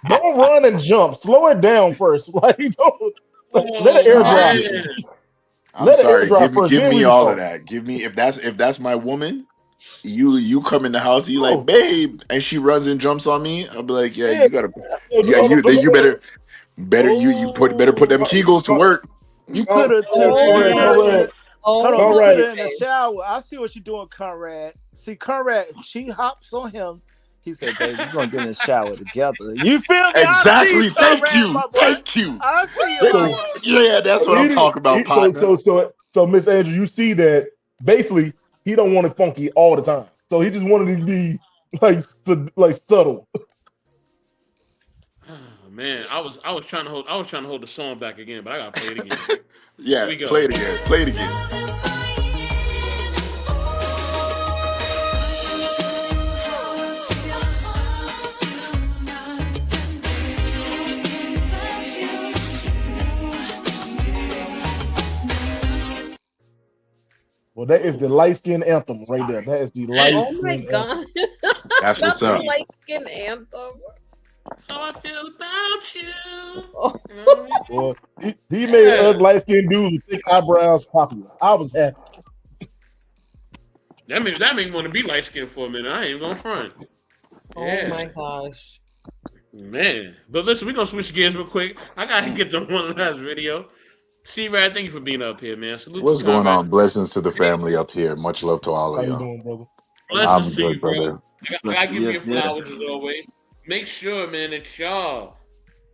Don't run and jump. Slow it down first. Like don't let it Oh air Nah, dry. man. I'm Let it air sorry. dry first. Give Then me we can all of talk. that. Give me if that's my woman. You come in the house, you like, Oh babe, and she runs and jumps on me. I'll be like, yeah, yeah. you gotta, yeah, But then look you at it. better put them Oh, Kegels to Uh, work. you uh, put her to you Conrad, put Man. her in Conrad, the hold on, Oh you my. put Conrad. her in the shower. I see what you're doing, Conrad. See, Conrad, she hops on him. He said, baby, we're gonna get in the shower together. You feel me? I see you, Exactly. Thank Conrad, you. my boy. Thank you. I see you, my So boy. Yeah, that's what I'm talking about, partner. Miss Andrew, you see that basically he don't want it funky all the time. So he just wanted it to be like subtle. Oh, man, I was trying to hold the song back again, but I gotta play it again. Here Yeah, we play go. it again. Play it again. Well, that is the light skin anthem right there. That is the light Man, Oh my skin anthem. God. That's Not what's the up. see light skin anthem. how I feel about you. Oh, You know what I mean? Well, he made Yeah. us light skinned dudes with thick eyebrows popular. I was happy. That made me want to be light skinned for a minute. I ain't even gonna front. oh Yeah. my gosh. Man. But listen, we're gonna switch gears real quick. I gotta get the one last video. C-Rad, thank you for being up here, man. Salute to What's going Conrad. on? Blessings to the family up here. Much love to all How of you y'all. doing, brother? How you Blessings I'm doing? to you, good, bro. brother. I gotta give you your flowers as always. Make sure, man, that y'all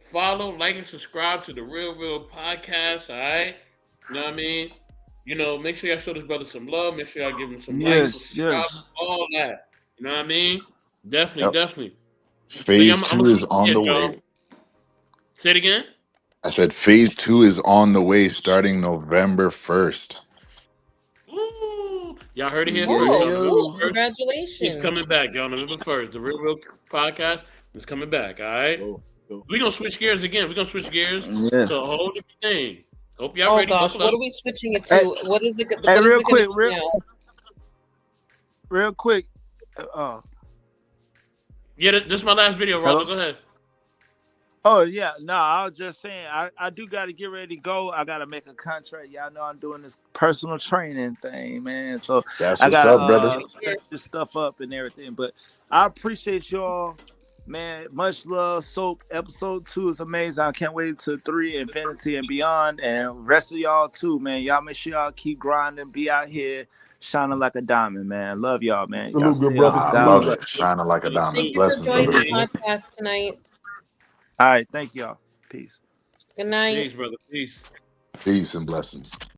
follow, like, and subscribe to the Real podcast. All right, you know what I mean. Make sure y'all show this brother some love. Make sure y'all give him some likes, some subscribes, all that. You know what I mean? Definitely, Yep. definitely. So yeah, Phase I'm 2 is on the y'all. way. Say it again. I said phase 2 is on the way starting November 1st. Ooh, y'all heard it here Oh, first. Y'all. November cool. 1st, he's Congratulations. coming back, y'all. November 1st, the Real podcast is coming back. All right. We're gonna switch gears again. We're gonna switch gears to a whole different thing. Hope y'all Oh ready. gosh, Buckle what up. are we switching it to? What is it? Hey, What is real it gonna quick, be now? real quick. Yeah, this is my last video, Hello? Roger. Go ahead. Oh yeah, no, I was just saying I do gotta get ready to go. I gotta make a contract. Y'all know I'm doing this personal training thing, man. So That's I what's up, gotta brother. set this stuff up and everything. But I appreciate y'all, man. Much love. Soap episode 2 is amazing. I can't wait to 3, Infinity and beyond. And rest of y'all too, man. Y'all make sure y'all keep grinding, be out here shining like a diamond, man. Love y'all, man. Y'all Salute, good stay brother. up. I God love Salute. it. bless. Shining like a diamond. Thank you for Blessings, joining brother. the podcast tonight. All right, thank y'all. Peace. Good night. Peace, brother. Peace. Peace and blessings.